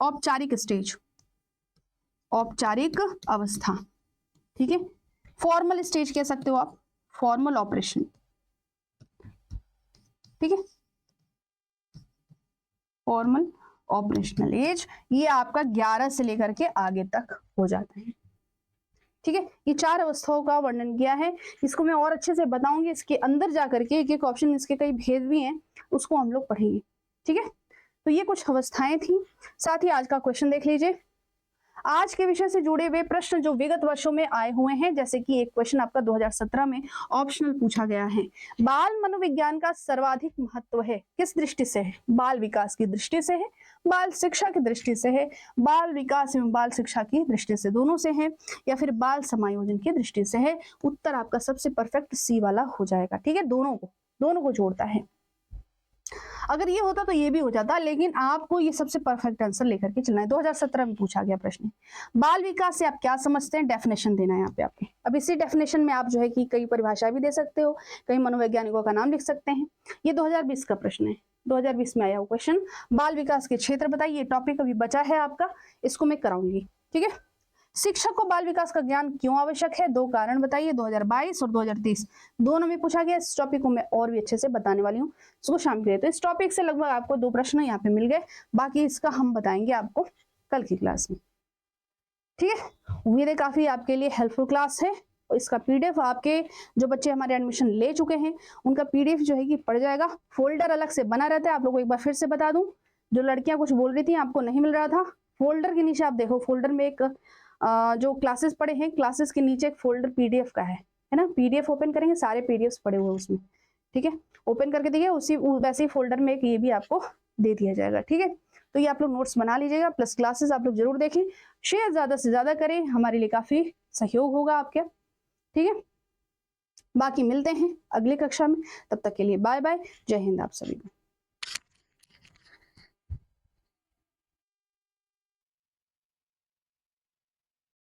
Speaker 1: औपचारिक स्टेज, औपचारिक अवस्था। ठीक है, फॉर्मल स्टेज कह सकते हो आप, फॉर्मल ऑपरेशन। ठीक है, फॉर्मल ऑपरेशनल एज, ये आपका 11 से लेकर के आगे तक हो जाता है। ठीक है, ये 4 अवस्थाओं का वर्णन किया है। इसको मैं और अच्छे से बताऊंगी, इसके अंदर जाकर के एक एक ऑप्शन, इसके कई भेद भी हैं, उसको हम लोग पढ़ेंगे। ठीक है, तो ये कुछ अवस्थाएं थी। साथ ही आज का क्वेश्चन देख लीजिए। आज के विषय से जुड़े हुए प्रश्न जो विगत वर्षों में आए हुए हैं, जैसे कि एक क्वेश्चन आपका 2017 में ऑप्शनल पूछा गया है, बाल मनोविज्ञान का सर्वाधिक महत्व है किस दृष्टि से है? बाल विकास की दृष्टि से है, बाल शिक्षा की दृष्टि से है, बाल विकास एवं बाल शिक्षा की दृष्टि से, दोनों से है, या फिर बाल समायोजन की दृष्टि से है? उत्तर आपका सबसे परफेक्ट सी वाला हो जाएगा। ठीक है, दोनों को जोड़ता है। अगर ये होता तो ये भी हो जाता, लेकिन आपको ये सबसे परफेक्ट आंसर लेकर के चलना है। 2017 में पूछा गया प्रश्न। बाल विकास से आप क्या समझते हैं, डेफिनेशन देना है यहाँ पे आपको। अब इसी डेफिनेशन में आप जो है कि कई परिभाषा भी दे सकते हो, कई मनोवैज्ञानिकों का नाम लिख सकते हैं। ये 2020 का प्रश्न है, 2020 में आया हुआ क्वेश्चन। बाल विकास के क्षेत्र बताइए, टॉपिक अभी बचा है आपका, इसको मैं कराऊंगी। ठीक है, शिक्षक को बाल विकास का ज्ञान क्यों आवश्यक है, 2 कारण बताइए। 2022 और 2023 दोनों में पूछा गया। इस टॉपिक को मैं और भी अच्छे से बताने वाली हूँ, इसको शामिल करिए। तो इस टॉपिक से लगभग आपको 2 प्रश्न यहाँ पे मिल गए, बाकी इसका हम बताएंगे आपको कल की क्लास में। ठीक है, उम्मीद है काफी आपके लिए हेल्पफुल क्लास है। और इसका पीडीएफ आपके जो बच्चे हमारे एडमिशन ले चुके हैं उनका पीडीएफ जो है कि पड़ जाएगा। फोल्डर अलग से बना रहता है, आप लोगों को एक बार फिर से बता दूं, जो लड़कियां कुछ बोल रही थी आपको नहीं मिल रहा था, फोल्डर के नीचे आप देखो, फोल्डर में एक जो क्लासेस पड़े हैं, क्लासेस के नीचे एक फोल्डर पीडीएफ का है ना। पीडीएफ ओपन करेंगे, सारे पीडीएफ पड़े हुए उसमें। ठीक है, ओपन करके देखिए, उसी वैसे ही फोल्डर में एक ये भी आपको दे दिया जाएगा। ठीक है, तो ये आप लोग नोट्स बना लीजिएगा, प्लस क्लासेस आप लोग जरूर देखें, शेयर ज्यादा से ज्यादा करें, हमारे लिए काफी सहयोग होगा आपके। ठीक है, बाकी मिलते हैं अगली कक्षा में, तब तक के लिए बाय बाय, जय हिंद आप सभी को।